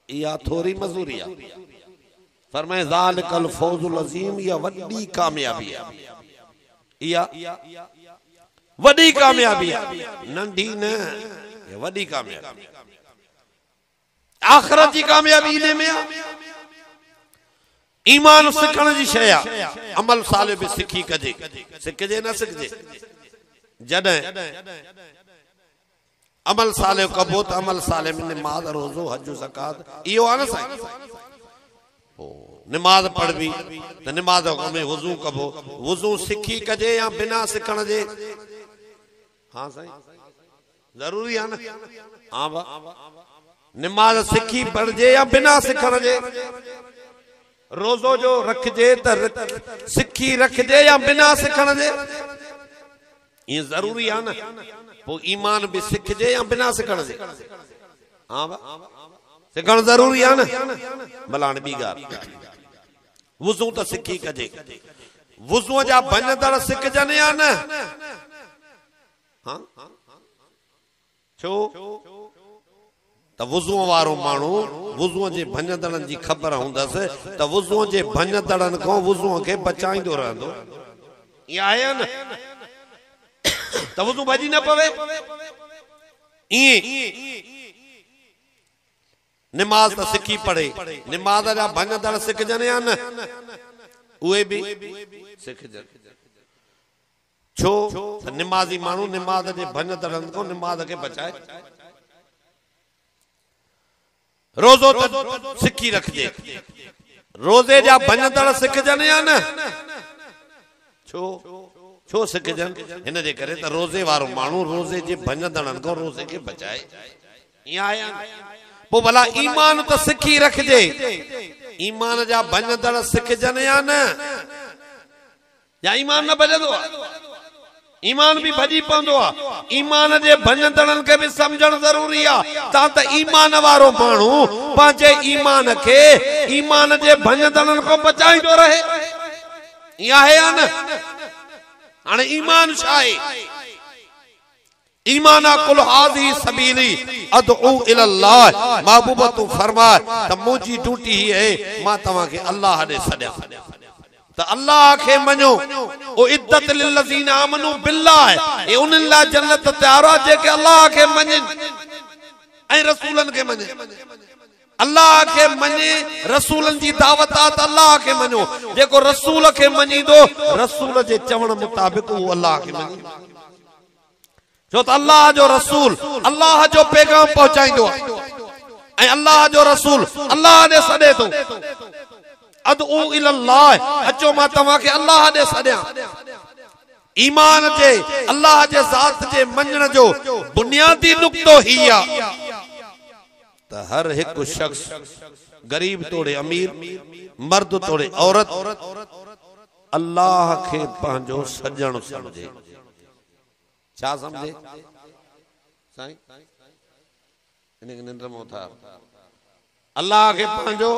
या थोड़ी मजूरी आ फरमाए ज़ालिकल फौजुल अज़ीम या वडी कामयाबी है या वडी कामयाबी है नंढी न ये वडी कामयाबी आखिरत की कामयाबी इने में ईमान सिखण जी शय आ अमल साले भी सिखी कजे सिखजे न सिखजे जडे अमल साले कबो त अमल साले में नमाज रोज़ो हज ज़कात इहो आ न साईं नमाज पढ़बी तो नमाज में वुजू कबो वुजू सिखी कजे या बिना सिखण जे हाँ साईं जरूरी है ना हाँ बा नमाज सिखी पढ़जे या बिना सिखण जे रोजो जो रखजे त सिखी रखजे या बिना सिखण जे ये जरूरी है ना वो ईमान भी सिखजे या बिना सिखण जे हाँ बा सिखण जरूरी है ना भलाण बी गाल वुजू तो सिखी कजे वुजू जा भंजदड़ सिखजन या न हाँ छो त वुजू वारो माण्हू वुजू जे भंजदड़न जी खबर हुंदस त वुजू जे भंजदड़न को वुजू के बचाईंदो रहंदो ये आहे न त वुजू भजी न पवे ई नमाज तो सिखी पढ़े नमाज जा भंजदड़ सिखजन या न उहे भी सिखजन छो नमाजी माण्हू नमाज जे भंजदड़न को नमाज के बचाए रोजो तो सिखी रखजे रोजे जा भंजदड़ सिखजन या न छो छो सिखजन हिन जे करे त रोजे वारो माण्हू रोजे जे भंजदड़न को रोजे के बचाए या आया पो भला ईमान तो सिखी रखजे ईमान जा भंजदड़ सिखजन या न या ईमान न भजदो ईमान भी भजी पवंदो आहे ईमान जे भंजदड़न के भी समझण जरूरी आहे ता त ईमान वारो माण्हू पंहिंजे ईमान के ईमान जे भंजदड़न को बचाईंदो रहे या आहे या न हाणे ईमान छा आहे ईमाना कुल हादी सबीली अदउ इलल्लाह महबूबा तू फरमाए त मुंहिंजी ड्यूटी ही है मां तव्हां के अल्लाह ॾे सॾियां त अल्लाह के मञो ओ इद्दत लिल्लज़ीन आमनू बिल्लाह ए उन्हनि लाइ जन्नत तयार आहे जेके अल्लाह के मञनि ऐं रसूलन के मञे अल्लाह के मञे रसूलन जी दावत आहे त अल्लाह के मञो जेको रसूल के मञीदो रसूल जे चवण मुताबिक़ उहो अल्लाह के मञी जो त अल्लाह जो रसूल अल्लाह जो पैगाम पहुंचाईंदो ऐं अल्लाह जो रसूल अल्लाह ॾे सॾे थो अदउ इलल्लाह अचो मां तव्हां खे अल्लाह ॾे सॾियां ईमान जे अल्लाह जे ज़ात जे मञण जो बुनियादी नुक्तो ही आहे त हर हिकु शख्स गरीब तोड़े अमीर मर्द तोड़े औरत अल्लाह खे पंहिंजो सजण समझे छा समझे साईं इनके निंद्र में था अल्लाह के पंहिंजो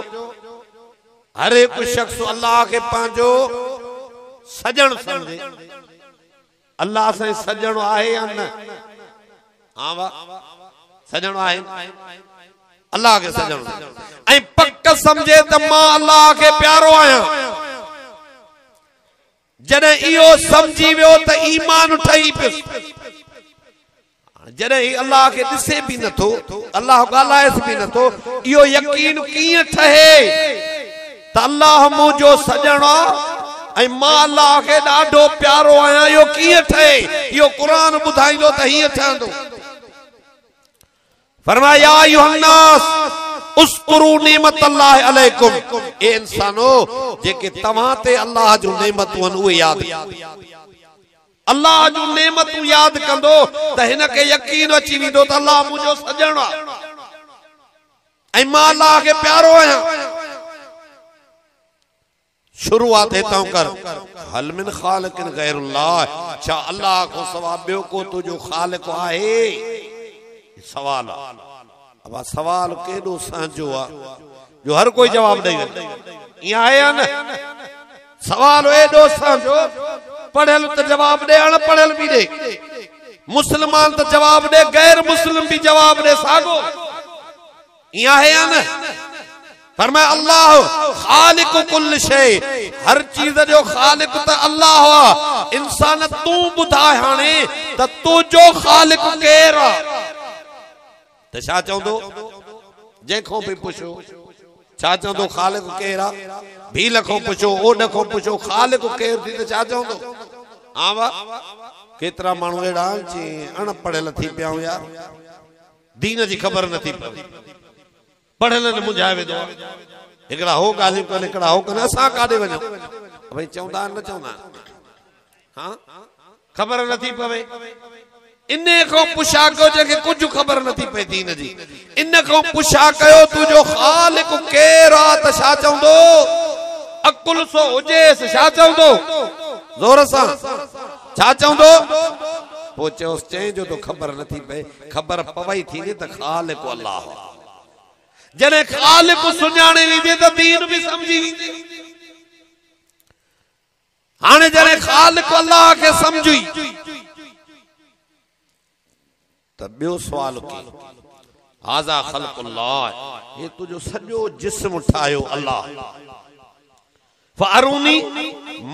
हर एक शख्स अल्लाह के पंहिंजो सजण समझे अल्लाह से सजण आहे या न हाँ वाह सजण आहे अल्लाह के सजण ऐं पक समझे त मां अल्लाह के प्यारो आहियां जॾहिं इहो समझी वियो त ईमान ठही पियो जॾहिं अल्लाह के ॾिसे भी नथो अल्लाह ॻाल्हाएसि भी नथो इहो यकीन कीअं ठहे त अल्लाह मुंहिंजो सजण आहे ऐं मां अल्लाह के ॾाढो प्यारो आहियां इहो कीअं ठहे इहो क़ुरान ॿुधाईंदो त हीअं ठहंदो फरमाया या अय्युहन्नास उस्कुरू निअमतल्लाहि अलैकुम ए इंसानो जेके तव्हां ते अल्लाह जो नेमतूं आहिनि उहे यादि अल्लाह जो नेमतूं यादि कंदो त हिन खे यकीन अची वेंदो त अल्लाह मुंहिंजो सजण आहे ऐं मां अल्लाह खे प्यारो आहियां शुरुआत हितां कर हल मिन खालिकिन गैरुल्लाह छा अल्लाह को सवा ॿियो को तुंहिंजो ख़ालिक आहे सवाल अब सवाल केॾो सांझो आहे जो हर कोई जवाब ॾेई ईअं आहे या न सवाल एॾो सांझो पढ़ियल त जवाब ॾे अणपढ़ियल बि ॾे मुस्लमान त जवाब ॾे गैर मुस्लिम भी जवाब ॾे साॻो ईअं आहे या न फरमाया अल्लाह खालिक कुल शै हर चीज जो खालिक त अल्लाह आहे इंसान तू ॿुधाए हाणे त तुंहिंजो खालिक केरु आहे त छा चवंदो जंहिंखो बि पुछो छा चवंदो खालिक केरु आहे भील खां पुछो ओड खां पुछो खालिक केरु थी त छा चवंदो हा वाह केतिरा माण्हू अहिड़ा आहिनि अणपढ़ियल थी पिया आहियूं यार, दीन जी ख़बर नथी पवे, पढ़ियल मुंझाए वेंदो एकड़ा हो गालियूं कने एकड़ा हो कने असां काॾे वञूं भाई चवंदा न चवंदा हां खबर नथी पवे इन को पुछा कयो जेके कुछ खबर नथी पए दीन जी इन को पुछा कयो तुजो खालिक केर आ त छा चवंदो अकुल सो हुजेस छा चवंदो जोर सां छा चवंदो पो चयोस चई जो तो खबर नथी पए खबर पवई थी त खालिक अल्लाह जने खालिक सुञाणे वींदे त दीन भी समझी वींदे हाने जने खालिक अल्लाह के समझी त बियो सवाल की हाजा खल्कुल्लाह ये तुजो सजो जिस्म ठायो अल्लाह फअरूनी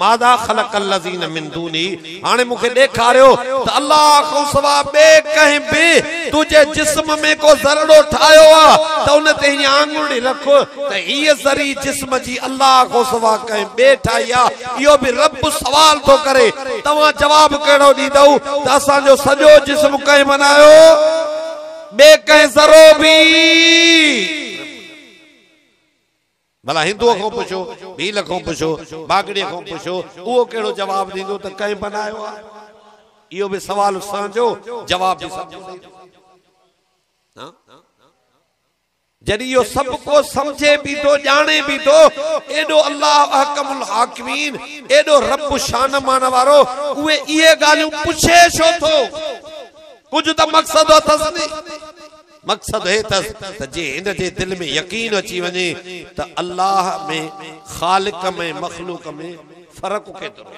मादा खलकल लजीन मिन दूनी हाने मुखे देखारियो त अल्लाह को सवा बे कहीं भी तुझे जिस्म में को जरड़ो ठायो आ त उन ते ही आंगुड़ी रखो त ये जरी जिस्म जी अल्लाह को सवा कहीं बे ठाया यो भी रब सवाल तो करे तवा जवाब केड़ो दी दऊ त असा जो सजो जिस्म कहीं बनायो बे कहीं जरो भी भला हिंदुओं को पुछो भील को पुछो बागड़े को पुछो वो केड़ो जवाब दींदो त कहीं बनायो आ यो भी सवाल सांजो जवाब भी सब हां जदी यो सब को समझे भी तो जाने भी तो एडो अल्लाह अहकमुल हाकिमीन एडो रब शान मान वारो उए ये गालियों पुछे छो थो कुछ त मकसद अथस नी मकसद है त जे इन जे दिल में यकीन अची वने त अल्लाह में खालिक में मखलूक में फर्क केतरो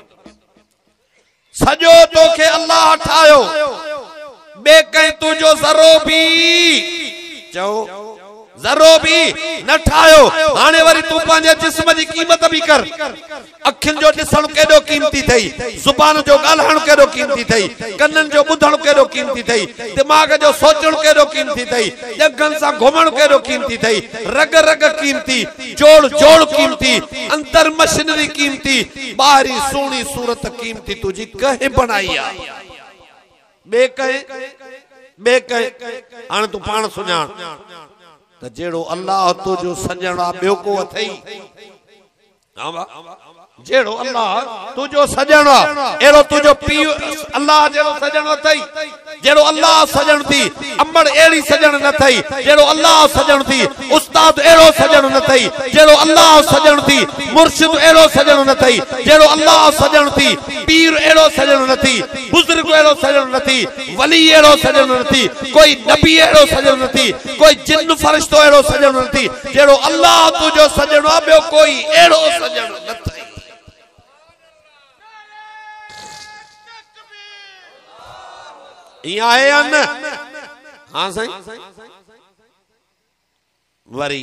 सजो तो के अल्लाह ठायो बे कहीं तुजो जरो भी चो जरो भी न ठायो हाने वरी तू पांजे जिस्म जी कीमत भी कर अखिन जो दिसण केडो कीमती थई जुबान जो गालहण केडो कीमती थई कन्नन जो बुधण केडो कीमती थई दिमाग जो सोचण केडो कीमती थई जगन सा घुमण केडो कीमती थई रग रग कीमती जोड़ जोड़ कीमती अंतर मशीनरी कीमती बाहरी सोनी सूरत कीमती तुझी कहे बनाई आ बे कहे हाने तू पाण सुञाण त जेड़ो अल्लाह तुजो सजणा बियो को अथई जेड़ो अल्लाह तुजो सजणा एड़ो तुजो पी अल्लाह जेड़ो सजण अथई जेड़ो अल्लाह सजण थी अम्मड़ एड़ी सजण न थई जेड़ो अल्लाह सजण थी उस्ताद एड़ो सजण न थई जेड़ो अल्लाह सजण थी मुर्शिद एड़ो सजण न थई जेड़ो अल्लाह सजण थी पीर एड़ो सजण न थी बुजुर्ग एड़ो सजण न थी वली एड़ो सजण न थी कोई नबी एड़ो सजण न थी कोई जिन्न फरिश्तो एड़ो सजण न थी जेड़ो अल्लाह तुजो सजण आ बियो कोई एड़ो सजण न थई आए अन हाँ साईं वरी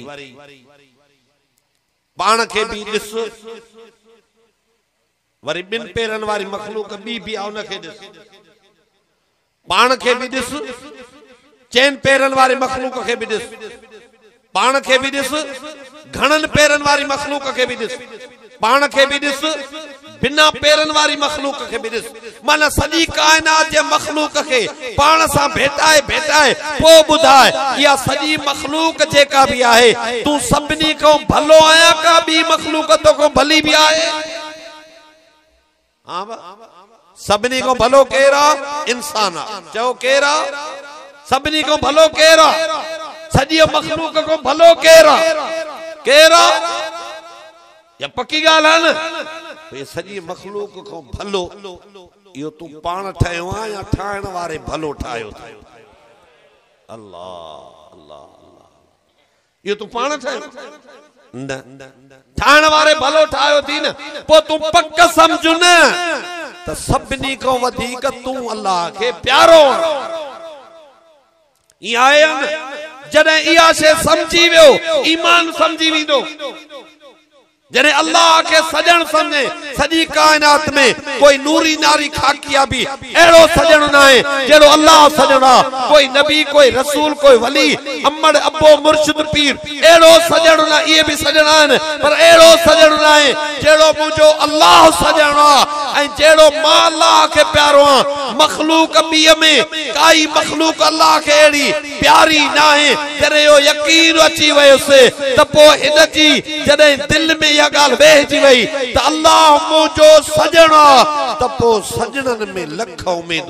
पाण के भी दिस वरी बिन पेरन वारी मखलूक भी आ उन के दिस पाण के भी दिस चैन पेरन वारी मखलूक के भी दिस पाण के भी दिस घणन पेरन वारी मखलूक के भी दिस पाण के भी दिस बिना पेरन वारी मखलूक के भी दिस माना सजी कायनात जे मखलूक के पाण सा भेटाए पो बुधाए या सजी मखलूक जेका भी आहे तू सबनी को भलो आया का भी मखलूक तो को भली भी आए हां सबनी को भलो केरा इंसान चो केरा सबनी को भलो केरा सजी मखलूक को भलो केरा या पक्की गाल है न ये सजी मखलूक को भलो यो तू पाण ठायो आ या ठाण वारे भलो ठायो अल्लाह अल्लाह यो तू पाण ठायो न ठाण वारे भलो ठायो थी न पो तू पक्क समझ न त सबनी को वधिक तू अल्लाह के प्यारो ई आया न जने इया से समझी वियो ईमान समझी विंदो जने अल्लाह के सजन समझे सजी कायनात में कोई नूरी नारी खाकिया भी एड़ो सजन ना है जेड़ो अल्लाह सजना कोई नबी कोई रसूल कोई वली अम्मड़ अब्बो मुर्शिद पीर एड़ो सजन ना ये भी सजना है पर एड़ो सजन ना है जेड़ो मुझो अल्लाह सजना ऐं जेड़ो मां अल्लाह के प्यारो आ मखलूक बिय में काई मखलूक अल्लाह के एड़ी प्यारी ना है तेरे यो यकीन अची वयोसे त पो इन जी जदे दिल में या गाल वेहजी वई त अल्लाह मुजो सजना त पो सजनन में लख उम्मीद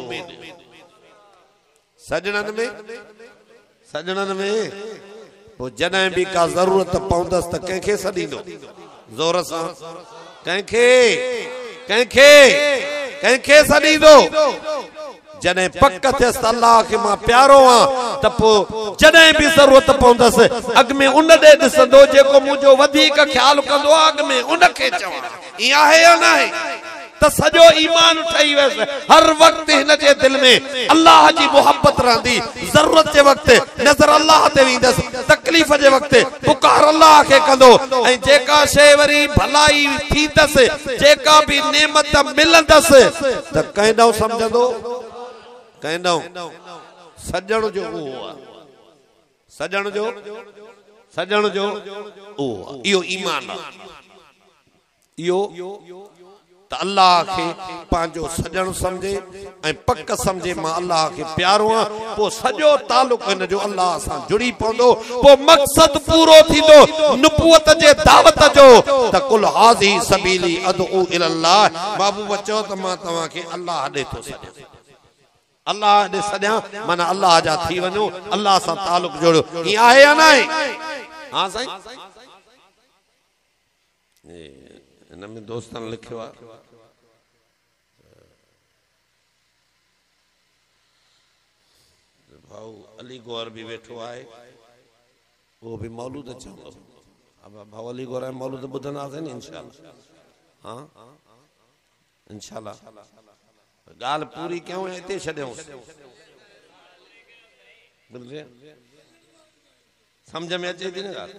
सजनन में वो जने भी का जरूरत पौंदस त कंखे सदीदो जोर सा कंखे सदीदो जने पक थियस अल्लाह के मां प्यारो आ त पो जने भी जरूरत पौंदस अग में उन दे दिसंदो जेको मुजो वधिक ख्याल कंदो अग में उन के चवा ई आहे या ना है त सजो ईमान उठाई वस हर वक्त इन जे दिल में अल्लाह जी मोहब्बत रहंदी जरूरत जे वक्त नजर अल्लाह ते विंदस तकलीफ जे वक्त पुकार अल्लाह के कंदो ऐ जेका शे वरी भलाई थींदस जेका भी नेमत मिलंदस त कहंदो समझंदो कहंदो सजण जो ओ सजण जो ओ इयो ईमान इयो त अल्लाह के पांजो सजण समझे ऐं पक समझे मां अल्लाह के प्यारो आ पो सजो ताल्लुक इन जो अल्लाह सां जुड़ी पवंदो पो मकसद पूरो थींदो नबूवत जे दावत जो त कुल हाज़ी सबीली अदउ इल्लाह महबूब चो त मां तवा के अल्लाह दे तो सजो अल्लाह दे सजा माना अल्लाह जा थी वनो अल्लाह सां ताल्लुक जोड़ो ई आहे या ना है हां साईं इन में दोस्तन लिखियो आ भाऊ अली गौर भी बैठो आए वो भी मौलूद चवंदो अब भाऊ अली गौर मौलूद बुधंदासीं न इंशाअल्लाह हां इंशाअल्लाह गाल पूरी क्यों इते छड्यूं बुझे समझ में अचे थी न गाल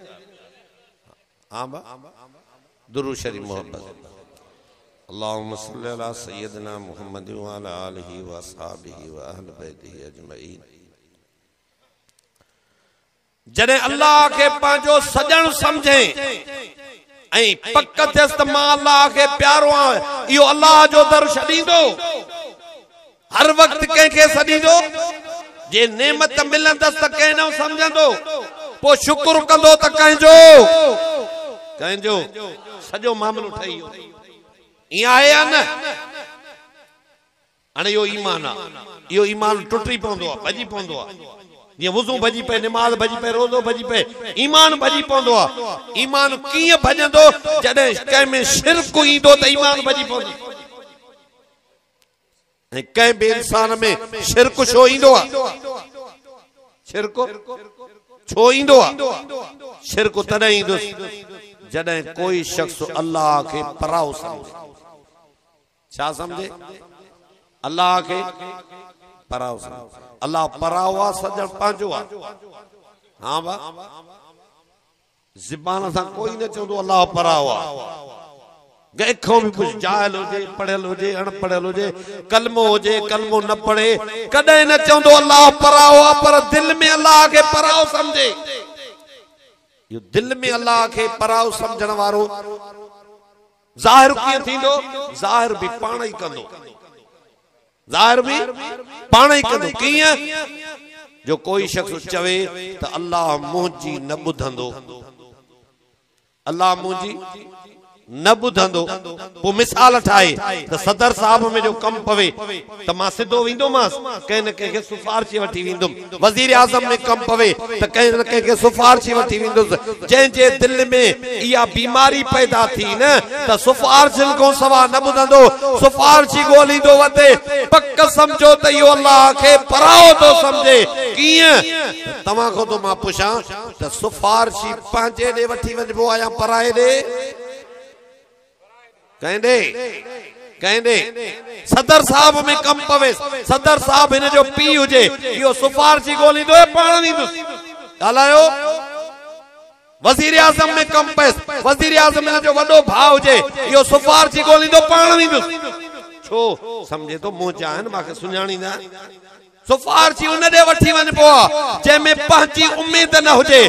हां बा दुरूद शरीफ मोहब्बत अल्लाहुम्मा सल्ली अला सय्यदिना मुहम्मद व अला आलिहि व अस्हाबिहि व अहल बैतिहि अजमईन जने अल्लाह के पांजो सजण समझे ऐं पक थियस त मां अल्लाह के प्यारो आ इयो अल्लाह जो दर छडींदो हर वक्त कंहिंखे सदीदो जे नेमत मिलंदस त कंहिं न समझंदो पो शुक्र कंदो त कंहिंजो सजो मामलो ठही ई आहे या न हाणे इहो ईमान आ इहो ईमान टुटी पवंदो आ भॼी पवंदो आ जीअं वुज़ू भॼी पए नमाज़ भॼी पए रोज़ो भॼी पए ईमान भॼी पवंदो आ ईमान कीअं भॼंदो जॾहिं कंहिं में शिरक ईंदो त ईमान भॼी पवंदो ऐं कंहिं बि इंसान में शिरक छो ईंदो आ शिरक छो ईंदो आ शिरक तॾहिं ईंदुसि जॾहिं कोई शख्स अल्लाह के पराओ समझे छा समझे अल्लाह के पराओ समझे अल्लाह पराओ आ सजण पांजो आ हां बा ज़बान सां कोई न चवंदो अल्लाह पराओ आ गखों भी कुछ जाहिल होजे पढ़ियल होजे अनपढ़ियल होजे कलमो होजे कलमो न पढ़े कदे न चवंदो अल्लाह पराओ आ पर दिल में अल्लाह के पराओ समझे यो दिल में अल्लाह के पराओ समझण वारो ज़ाहिर कीअं थींदो ज़ाहिर भी पाण ही कंदो ज़ाहिर भी पाण ही कंदो कीअं जो कोई शख्स चवे त अल्लाह मुंहिंजी न ॿुधंदो अल्लाह मुंहिंजी न ॿुधंदो पो मिसाल ठाहे त सदर साहब में जो कम पवे त मां सिधो वेंदोमांसि कंहिं न कंहिंखे सिफारिश वठी वेंदुमि वज़ीर आज़म में कम पवे त कंहिं न कंहिंखे सिफारिश वठी वेंदुसि जंहिंजे दिल में इहा बीमारी पैदा थी न त सिफारिश खां सवा न ॿुधंदो सिफारिश ॻोल्हींदो वधे पक समझो त इहो अल्लाह खे पराओ थो समझे कीअं तव्हां खां तो मां पुछां त सिफारिश पंहिंजे ॾे वठी वञिबो आहे या पराए ॾे कहंदे सदर साहब में कम पवे सदर साहब इन जो पी हुजे इहो सिफारिश ॻोल्हींदो पाण ॾींदुसि ॻाल्हायो वज़ीर आज़म में कम पएस वज़ीर आज़म इन जो वॾो भाउ हुजे इहो सिफारिश ॻोल्हींदो पाण ॾींदुसि छो समझे तो मुंहिंजा आहिनि मूंखे सुञाणींदा सिफारिशी उन ॾे वठी वञ पो जंहिंमें पंहिंजी उम्मीद न हुजे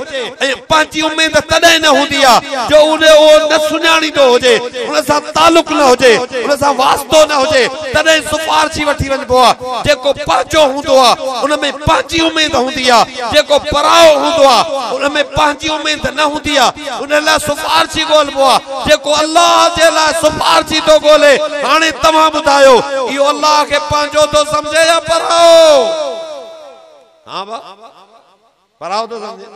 ऐं पंहिंजी उम्मीद तॾहिं न हूंदी आहे जो उन न सुञाणींदो हुजे उन सां तालुक न हुजे उन सां वास्तो न हुजे तॾहिं सिफारिशी वठी वञ पो जेको पंहिंजो हूंदो आहे उन में पंहिंजी उम्मीद हूंदी आहे जेको पराओ हूंदो आहे उन में पंहिंजी उम्मीद न हूंदी आहे उन लाइ सिफारिशी ॻोल्हबो आहे जेको अल्लाह जे लाइ सिफारिशी थो ॻोल्हे हाणे तव्हां ॿुधायो इहो अल्लाह खे पंहिंजो थो सम्झे या पराओ हाँ बा पराओ तो समझे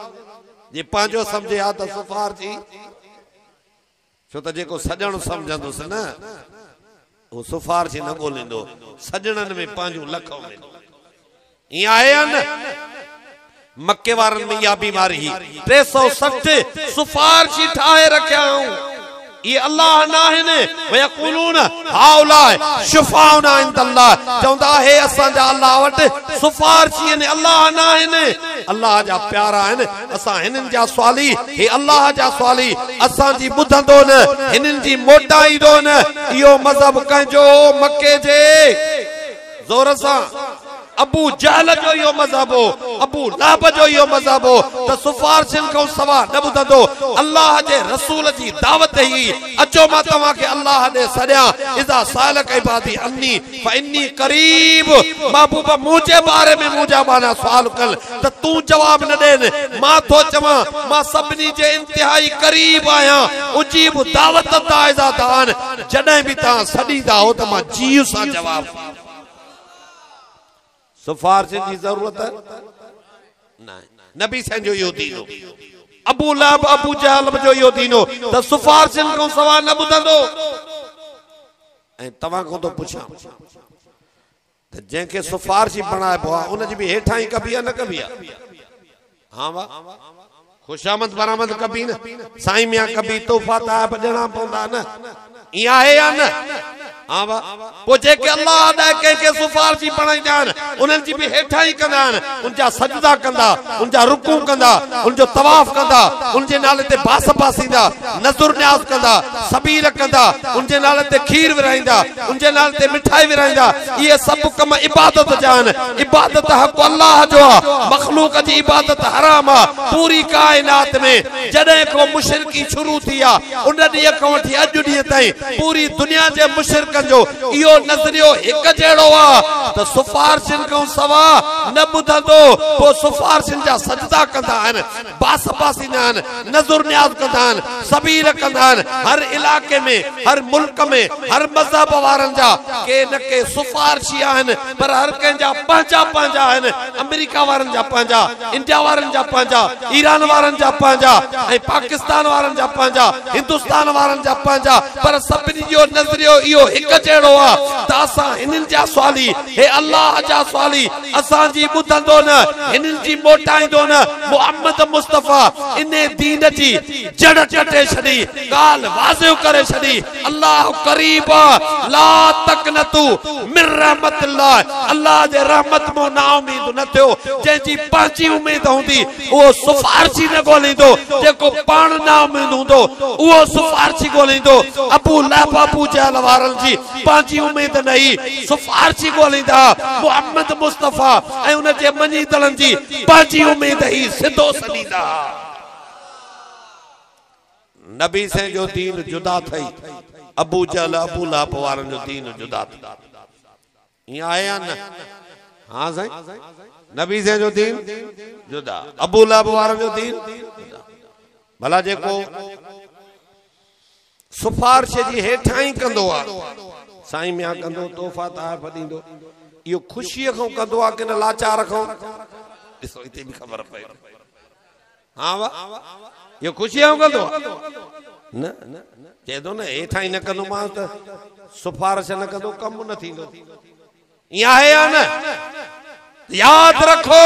जे पांचो समझे आ तो सिफारिशी छो त जेको सजण समझंदुसि न वो सिफारिशी न ॻोल्हींदो सजणनि में पंहिंजो लख वेंदो ईअं आहे या न मके वारनि में इहा बीमारी 360 सिफारिशी ठाहे रखिया ये अल्लाह ना है ने वयक़ुलून हाउला शुफाउना इंदल्लाह चौंदा है असां जा अल्लाह वट सिफारिशी ने अल्लाह ना है ने अल्लाह जा प्यारा है असां हिनन जा स्वाली हे अल्लाह जा स्वाली असां जी बुधंदो न हिनन जी मोटाईंदो न इहो मजहब कंजो मक्के जे जोर सां अबू जहल जो यो मजहब हो अबू लहब जो यो मजहब हो त सिफारिशन को सवा न बुधंदो अल्लाह जे रसूल जी दावत ही अचो मां तव्हां के अल्लाह दे सॾिया इज़ा सालक इबादी अन्नी फइन्नी करीब महबूबा मुझे बारे में मुझा माना सवाल कल त तू जवाब न देन मां तो चवा मां सबनी जे इंतहाई करीब आया उजीब दावत ताइजा तान जडे भी ता सडीदा हो त मां जीव सा जवाब सिफारिश की जरूरत है नहीं नबी सन जो यो दीनो अबू लहब अबू जहल जो यो दीनो त सिफारिशन को सवा न बुधंदो ऐं तव्हां को तो पुछां त जंहिंखे सिफारिशी बणाइबो आहे उन जी बि हेठां ई कबी आहे न कबी आहे हाँ वाह खुशामद बरामद कबी न साईं मियां कबी तोहफा ताइब ॾियणा पवंदा न ईअं आहे या न हाँ वाह पो जेके अल्लाह ॾे कंहिंखे सिफारिशी बणाईंदा आहिनि उन्हनि जी बि हेठां ई कंदा आहिनि उनजा सजदा कंदा उनजा रुकू कंदा उनजो तवाफ कंदा उनजे नाले ते बास पासींदा नज़ुर न्याज़ कंदा सबीर कंदा उनजे नाले ते खीर विराईंदा उनजे नाले ते मिठाई विराईंदा इहे सभु कम इबादत जा आहिनि इबादत हक़ अल्लाह जो आहे मखलूक जी इबादत हराम आहे पूरी कायनात में जॾहिं को मुशरिकी शुरू थी आहे उन ॾींहं खां वठी अॼु ॾींहं ताईं पूरी दुनिया जे मुशरिक जो इहो नज़रियो हिक जहिड़ो आहे त सिफारिशन खां सवा न ॿुधंदो पोइ सिफारिशन जा सजदा कंदा आहिनि बास पासींदा आहिनि नज़ुर न्याज़ कंदा आहिनि सबीर कंदा आहिनि हर इलाके में हर मुल्क में हर मज़हब वारनि जा के न के सिफारिशी आहिनि पर हर कंहिंजा पंहिंजा पंहिंजा आहिनि अमेरिका वारनि जा पंहिंजा इंडिया वारनि जा पंहिंजा ईरान वारनि जा पंहिंजा ऐं पाकिस्तान वारनि जा पंहिंजा हिंदुस्तान वारनि जा पंहिंजा पर सभिनी जो नज़रियो इहो हिक जहिड़ो आहे त असां हिननि जा स्वाली हे अल्लाह जा स्वाली असां जी ॿुधंदो न हिननि जी मोटाईंदो न मुहम्मद मुस्तफा इन दीन जी जड़ चटे छॾी ॻाल्हि वाज़िह करे छॾी अल्लाह करीब ला तकनतु मिन रहमतिल्लाह अल्लाह जे रहमत मो ना उम्मीद न थियो जंहिंजी पंहिंजी उम्मीद हूंदी उहो सिफारिशी न ॻोल्हींदो जेको पाण ना उम्मीद हूंदो उहो सिफारिशी ॻोल्हींदो अबू लहब अबू जहल वारनि जी पंहिंजी उम्मीद न ही सिफारिशी ॻोल्हींदा मुहम्मद मुस्तफा ऐं उन जे मञीदड़नि जी पंहिंजी उम्मीद ही सिधो सॾींदा नबी से जो दीन जुदा थई अबू जहल अबू लहब वारनि जो दीन जुदा थी ईअं आहे या न हाँ साईं नबी से जो दीन जुदा अबू लहब वारनि जो दीन भला जेको सिफारिश जी हेठां ई कंदो आहे साईं मियां कंदो तोहफा ताइफ ॾींदो इहो ख़ुशीअ खां कंदो आहे कि न लाचार खां ॾिसो हिते बि ख़बर पए हाँ वाह इहो ख़ुशीअ खां कंदो आहे न चए थो न हेठां ई न कंदोमांसि त सिफारिश न कंदो कमु न थींदो ईअं आहे या न यादि रखो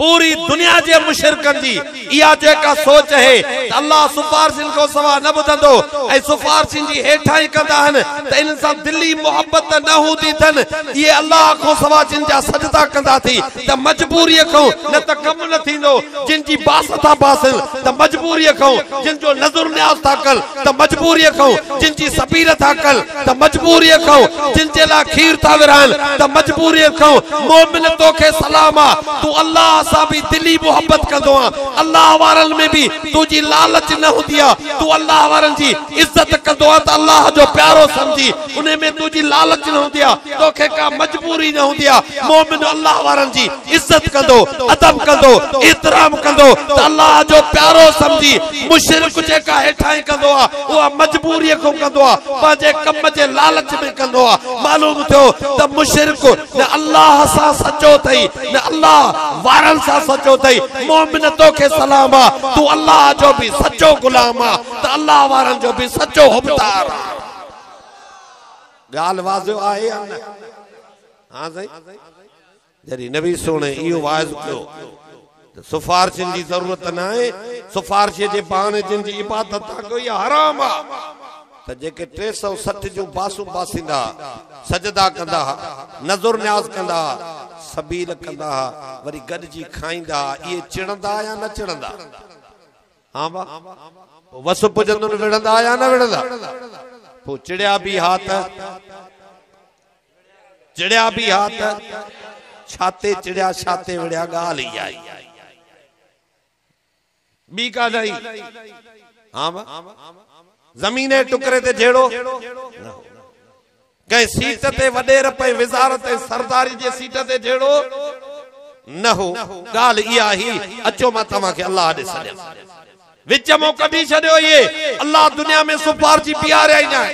पूरी दुनिया जे मुशरिकन जी इया जेका सोच है अल्लाह सिफारिशन को सवा न बुधंदो ए सिफारिशन जी हेठा ही कंदा हन त इन सां दिली मोहब्बत न हूंदी थन ये अल्लाह को सवा जिन जा सजदा कंदा थी त मजबूरी को न त कम न थींदो जिन जी बास था बासन त मजबूरी को जिन जो नजर न्याज था कल त मजबूरी को जिन जी सबीर था कल त मजबूरी को जिन जे ला खीर था विरान त मजबूरी को मोमिन तोखे सलाम तू अल्लाह सा भी दिली मोहब्बत कंदो अल्लाह वारन में भी तुझी लालच न होंदी तू अल्लाह वारन जी इज्जत कंदो त अल्लाह जो प्यारो समझी उन्हें में तुझी लालच न होंदी तोखे का मजबूरी न होंदी मोमिन अल्लाह वारन जी इज्जत कंदो अदब कंदो एहतराम कंदो त अल्लाह जो प्यारो समझी मुशरिक जेका हेठा कंदो वो मजबूरी को कंदो पाजे कम जे लालच में कंदो मालूम थियो त मुशरिक न अल्लाह सा सच्चो थई न अल्लाह वारन सा सच्चो थई मोमिन तोखे सलाम तू अल्लाह जो भी सच्चो गुलाम त अल्लाह वारन जो भी सच्चो हुबदार गाल वाज़ो आहे या न हां सही जरी नबी सोने इयो वाज़ कयो त सिफारिशन जी जरूरत न आहे सिफारिश जे बहाने जिन जी इबादत था कोई हराम आ त जेके 360 जो बासु बासिंदा सजदा कंदा नजर न्याज कंदा सबील कंदा वरी गडजी खाइंदा ये चिड़ंदा या न चिड़ंदा हां बा वस पुजंदो न विड़ंदा या न विड़ंदा पो चिड़िया भी हाथ छाते चिड़िया छाते विड़िया गाल ही आई बी का नहीं हां बा जमीने टुकरे ते जेड़ो कई सीट ते वडेर पे वजारत सरदारी जे सीट ते जेड़ो न हो गाल इया ही अचो मा तमा के अल्लाह दे सदे विच मो कढी छड्यो ये अल्लाह दुनिया में सिफारिश प्यारे आई ना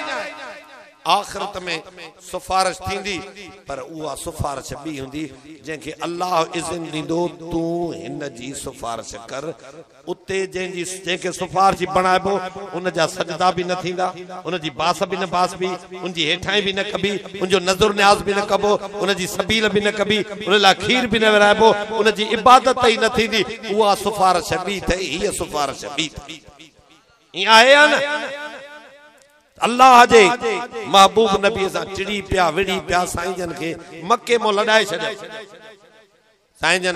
आखिरत में सिफारिश थींदी पर उहा सिफारिश भी हुंदी जेके अल्लाह इज़्न दींदो तू इन जी सिफारिश कर उते जेंजी जेके सिफारिश बनाइबो उन जा सजदा भी न थींदा उन जी बास भी न बास भी उन जी हेठाई भी न कबी उन जो नजर न्याज भी न कबो उन जी सबील भी न कबी उन ला खीर भी न विराइबो उन जी इबादत ही न थींदी उहा सिफारिश भी थे ही सिफारिश भी ई आहे या न अल्लाह जे महबूब नबी सा चिड़ी पिया विड़ी पिया साईं जन के मक्के मो लड़ाए छड़े साईं जन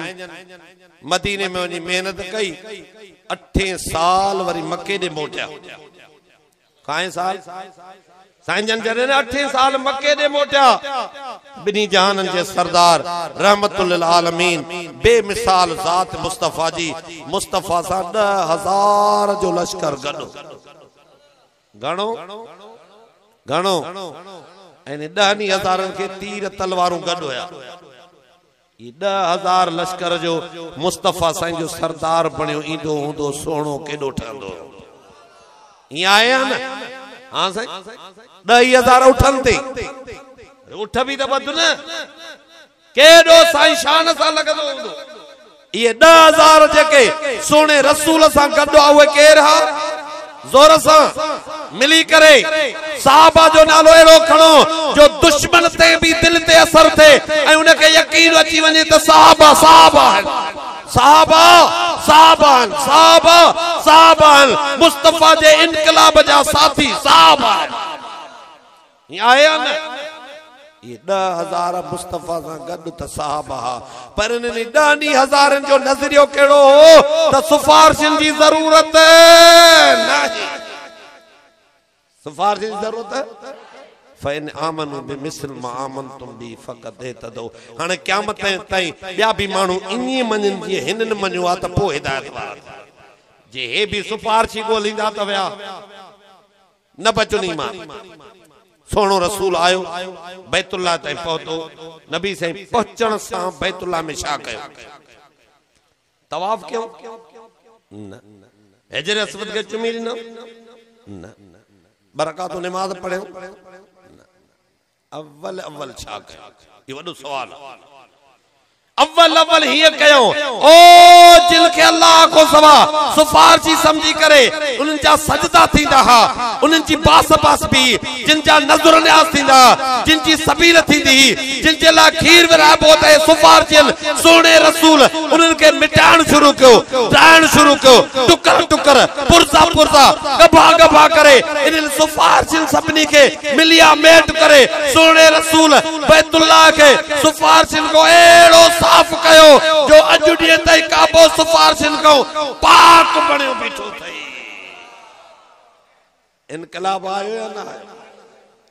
मदीने में वनी मेहनत कई 8 साल वरी मक्के दे मोटिया काए साल साईं जन जरे ने 8 साल मक्के दे मोटिया बिनी जहानन जे सरदार रहमतुल लिल आलमीन बेमिसाल जात मुस्तफा जी मुस्तफा सा 10,000 जो लश्कर गडो गणो गणो ऐने 10,000 के तीर तलवारों गड होया ये 10,000 लश्कर जो मुस्तफा साईं जो सरदार बणियो ईंदो हुंदो सोणो केडो ठंदो ई आया न हां साईं 10,000 उठन ते उठ भी त बद न केडो साईं शान सा लगदो हुंदो ये 10,000 जेके सोने रसूल सा गड आवे केर हा जोर सा मिली करे साहबा जो नालो एड़ो खणो जो दुश्मन ते भी दिल ते असर थे ऐ उन के यकीन अची वने त साहबा साहबा साहबा साहबा साहबा साहबा मुस्तफा जे इनकलाब जा साथी साहबा ये आया न ये 10,000 मुस्तफा सा गड त साहबा पर इन 10,000 जो नजरियो केड़ो हो त सिफारिशन जी जरूरत नहीं सिफारिश की जरूरत है फइन आमनु बिमिसल मा आमनतुम बि फकद तदो हाने क़यामत ताई बिया भी मानू इनी मनन जी हिनन मनो आ त पो हिदायत वारा जे हे भी सिफारिश गोलिंदा त वया न बचो नी मान सोनो रसूल आयो बैतुल्लाह ताई पहुतो नबी से पहुंचण सा बैतुल्लाह में शा कयो तवाफ क्यों न हजर अस्वद के चुमी न बरकातो नमाज पढ़े अव्वल छा कयो ये वडो सवाल अव्वल ही कयो ओ जिनके अल्लाह को सवा सुफारशी समझी करे उन जा सजदा थींदा हा, उन जी बास बास भी जिन जा नजर न्याज थींदा, जिन जी सबील थींदी, जिन जे ला खीर विराबो ते सुफारशिन सोने रसूल उन के मिटाण शुरू कयो, ठाहिण शुरू कयो, टुकर टुकर पुरसा पुरसा गभा गभा करे इन सुफारशिन सभनी के मिलिया मेट करे सोने रसूल बैतुल्लाह के सुफारशिन को एड़ो साफ कयो जो अजु ॾींहं ताईं काबो सुफारशिन को पाक बणियो बीठो थई। इनकलाब आयो या ना?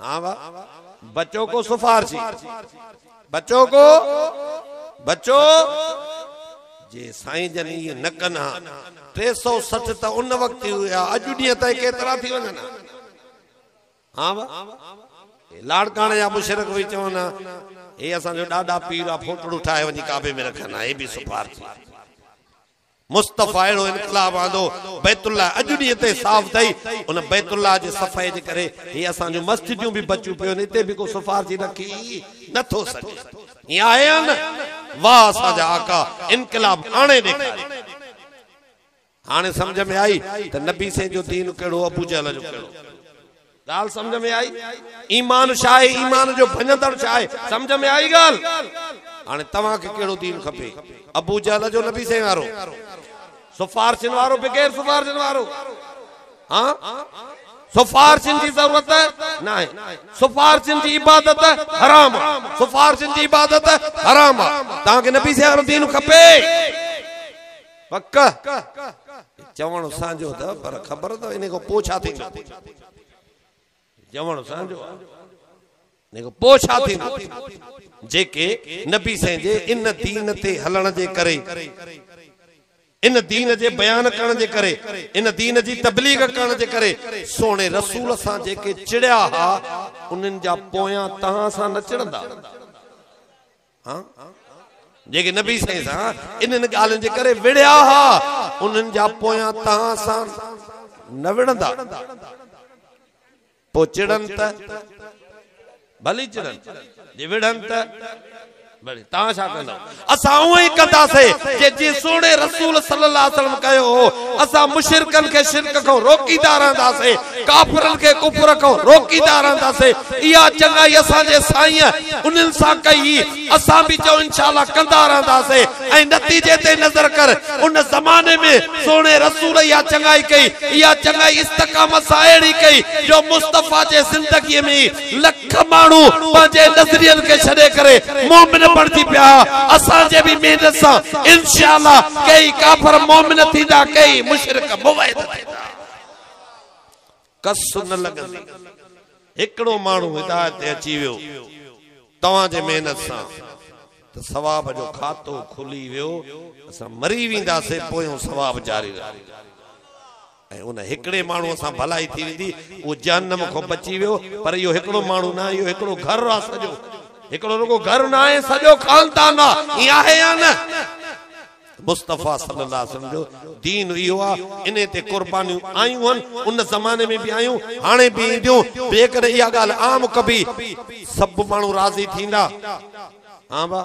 हाँ वाह, बच्चों को सुफारशी, बच्चों को बच्चों जे साईं जन ये न कना 360 त उन वक्त हुआ, अजु ॾींहं ताईं केतिरा थी वञन। हाँ वाह, लाड़काणे या मुशरक भी चवना ये असांजो ॾाॾा पीर आ, फोटो ठाहे वञी काबे में रखना, ये भी सुफारशी। मुस्तफा एड़ो इनकलाब आंदो बैतुल्लाह अजु ॾींहं ते साफ़ थई, उन बैतुल्लाह जे सफ़ाई जे करे ये असांजो मस्जिदूं भी बचू पियो, इते भी को सुफारशी रखी नथो सके। ये आया न वाह असांजा आका इनकलाब आणे ॾेखारे। हाणे समझ में आई त नबी से जो दीन कहिड़ो, अबू जहल जो कहिड़ो, गाल समझ में आई? ईमान छा आहे, ईमान जो भञंदड़ छा आहे, समझ में आई गाल? हाणे तव्हां खे कहिड़ो दीन खपे? अबू जहल जो नबी से वारो, सुफारशिन वारो, बगैर सुफारशिन वारो? हाँ, सुफारशिन जी जरूरत है ना है, सुफारशिन जी इबादत हराम, सुफारशिन जी इबादत हराम। तव्हां खे नबी से वारो दीन खपे पक्का? चवण सांजो त पर ख़बर त इन को पोछा थी जवण सांजो ने को पोछा थी जेके नबी से जे इन दीन ते हलण जे करे, इन दीन जे बयान करण जे करे, इन दीन जी तबलीग करण जे करे सोने रसूल सां जेके चिड़िया हा उन्हनि जा पोयां तहां सां न चिड़ंदा। हाँ, जेके नबी साईं सां इन्हनि ॻाल्हियुनि जे करे विड़िया हा उन्हनि जा पोयां तहां सां न विड़ंदा। पो चिड़न त भली चिड़न, जे विड़न त भली तहां छा कंदा? असां उहो ई कंदासीं जे जी सोने रसूल सल्लल्लाहु अलैहि वसल्लम कयो हो। असां मुशरिकन के शिरक को रोकीदा रहंदासीं, काफिरन के कुफर को रोकीदा रहंदासीं। इहा चङाई असां जे साईं उन्हनि सां कई, असां भी चओ इंशाअल्लाह कंदा रहंदासीं। ऐं नतीजे ते नज़र कर उन ज़माने में सोने रसूल इहा चङाई कई, इहा चङाई इस्तकामत सां अहिड़ी कई जो मुस्तफा जे ज़िंदगीअ में लख माण्हू पंहिंजे नज़रियन के छॾे करे मोमिन बढ़ती पिया। असां जे भी मेहनत सां इंशाअल्लाह कई काफिर मोमिन थींदा, कई मुशरिक मुवहिद थींदा। कस न लॻंदी। हिकिड़ो माण्हू हिदायत ते अची वियो तव्हां जे मेहनत सां त सवाब जो खातो खुली वियो, असां मरी वेंदासीं पोयों सवाब जारी रहे। ऐं उन हिकिड़े माण्हू सां भलाई थी वेंदी, उहो जहन्नम खां बची वियो। पर इहो हिकिड़ो माण्हू न, इहो हिकिड़ो घर आहे, सॼो हिकिड़ो रुगो घर न आहे, सॼो खानदान आहे। ईअं आहे या न? मुस्तफा सल्लल्लाहु अलैहि वसल्लम जो दीन इहो आहे। इन ते कुर्बानियूं आयूं आहिनि, उन ज़माने में भी आयूं, हाणे भी ईंदियूं। जेकॾहिं इहा ॻाल्हि आम कबी सभु माण्हू राज़ी थींदा। हाँ बा,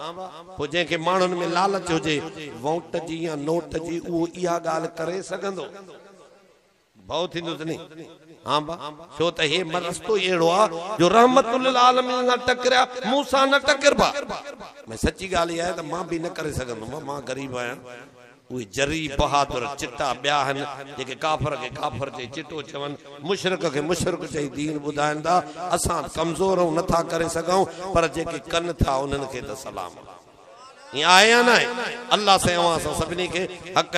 पोइ जंहिंखे माण्हुनि में लालच हुजे वोट जी या नोट जी, उहो इहा ॻाल्हि करे सघंदो। भाउ थींदो त नहीं? हाँ बा, छो त हे रस्तो अहिड़ो आहे जो रहमतुल आलमीन सां टकरिया, मूंसां न टकरबा। मैं सच्ची ॻाल्हि इहा आहे त मां भी न करे सघंदुमि, मां ग़रीब आहियां। उहे जरी बहादुर चिटा ॿिया आहिनि जेके काफ़िर खे काफ़िर चई चिटो चवनि, मुशरिक खे मुशरिक चई दीन ॿुधाइनि था। असां कमज़ोर ऐं नथा करे सघूं, पर जेके कनि था उन्हनि खे त सलाम। ईअं आहे या न आहे? अल्लाह से अवां सां सभिनी खे हक़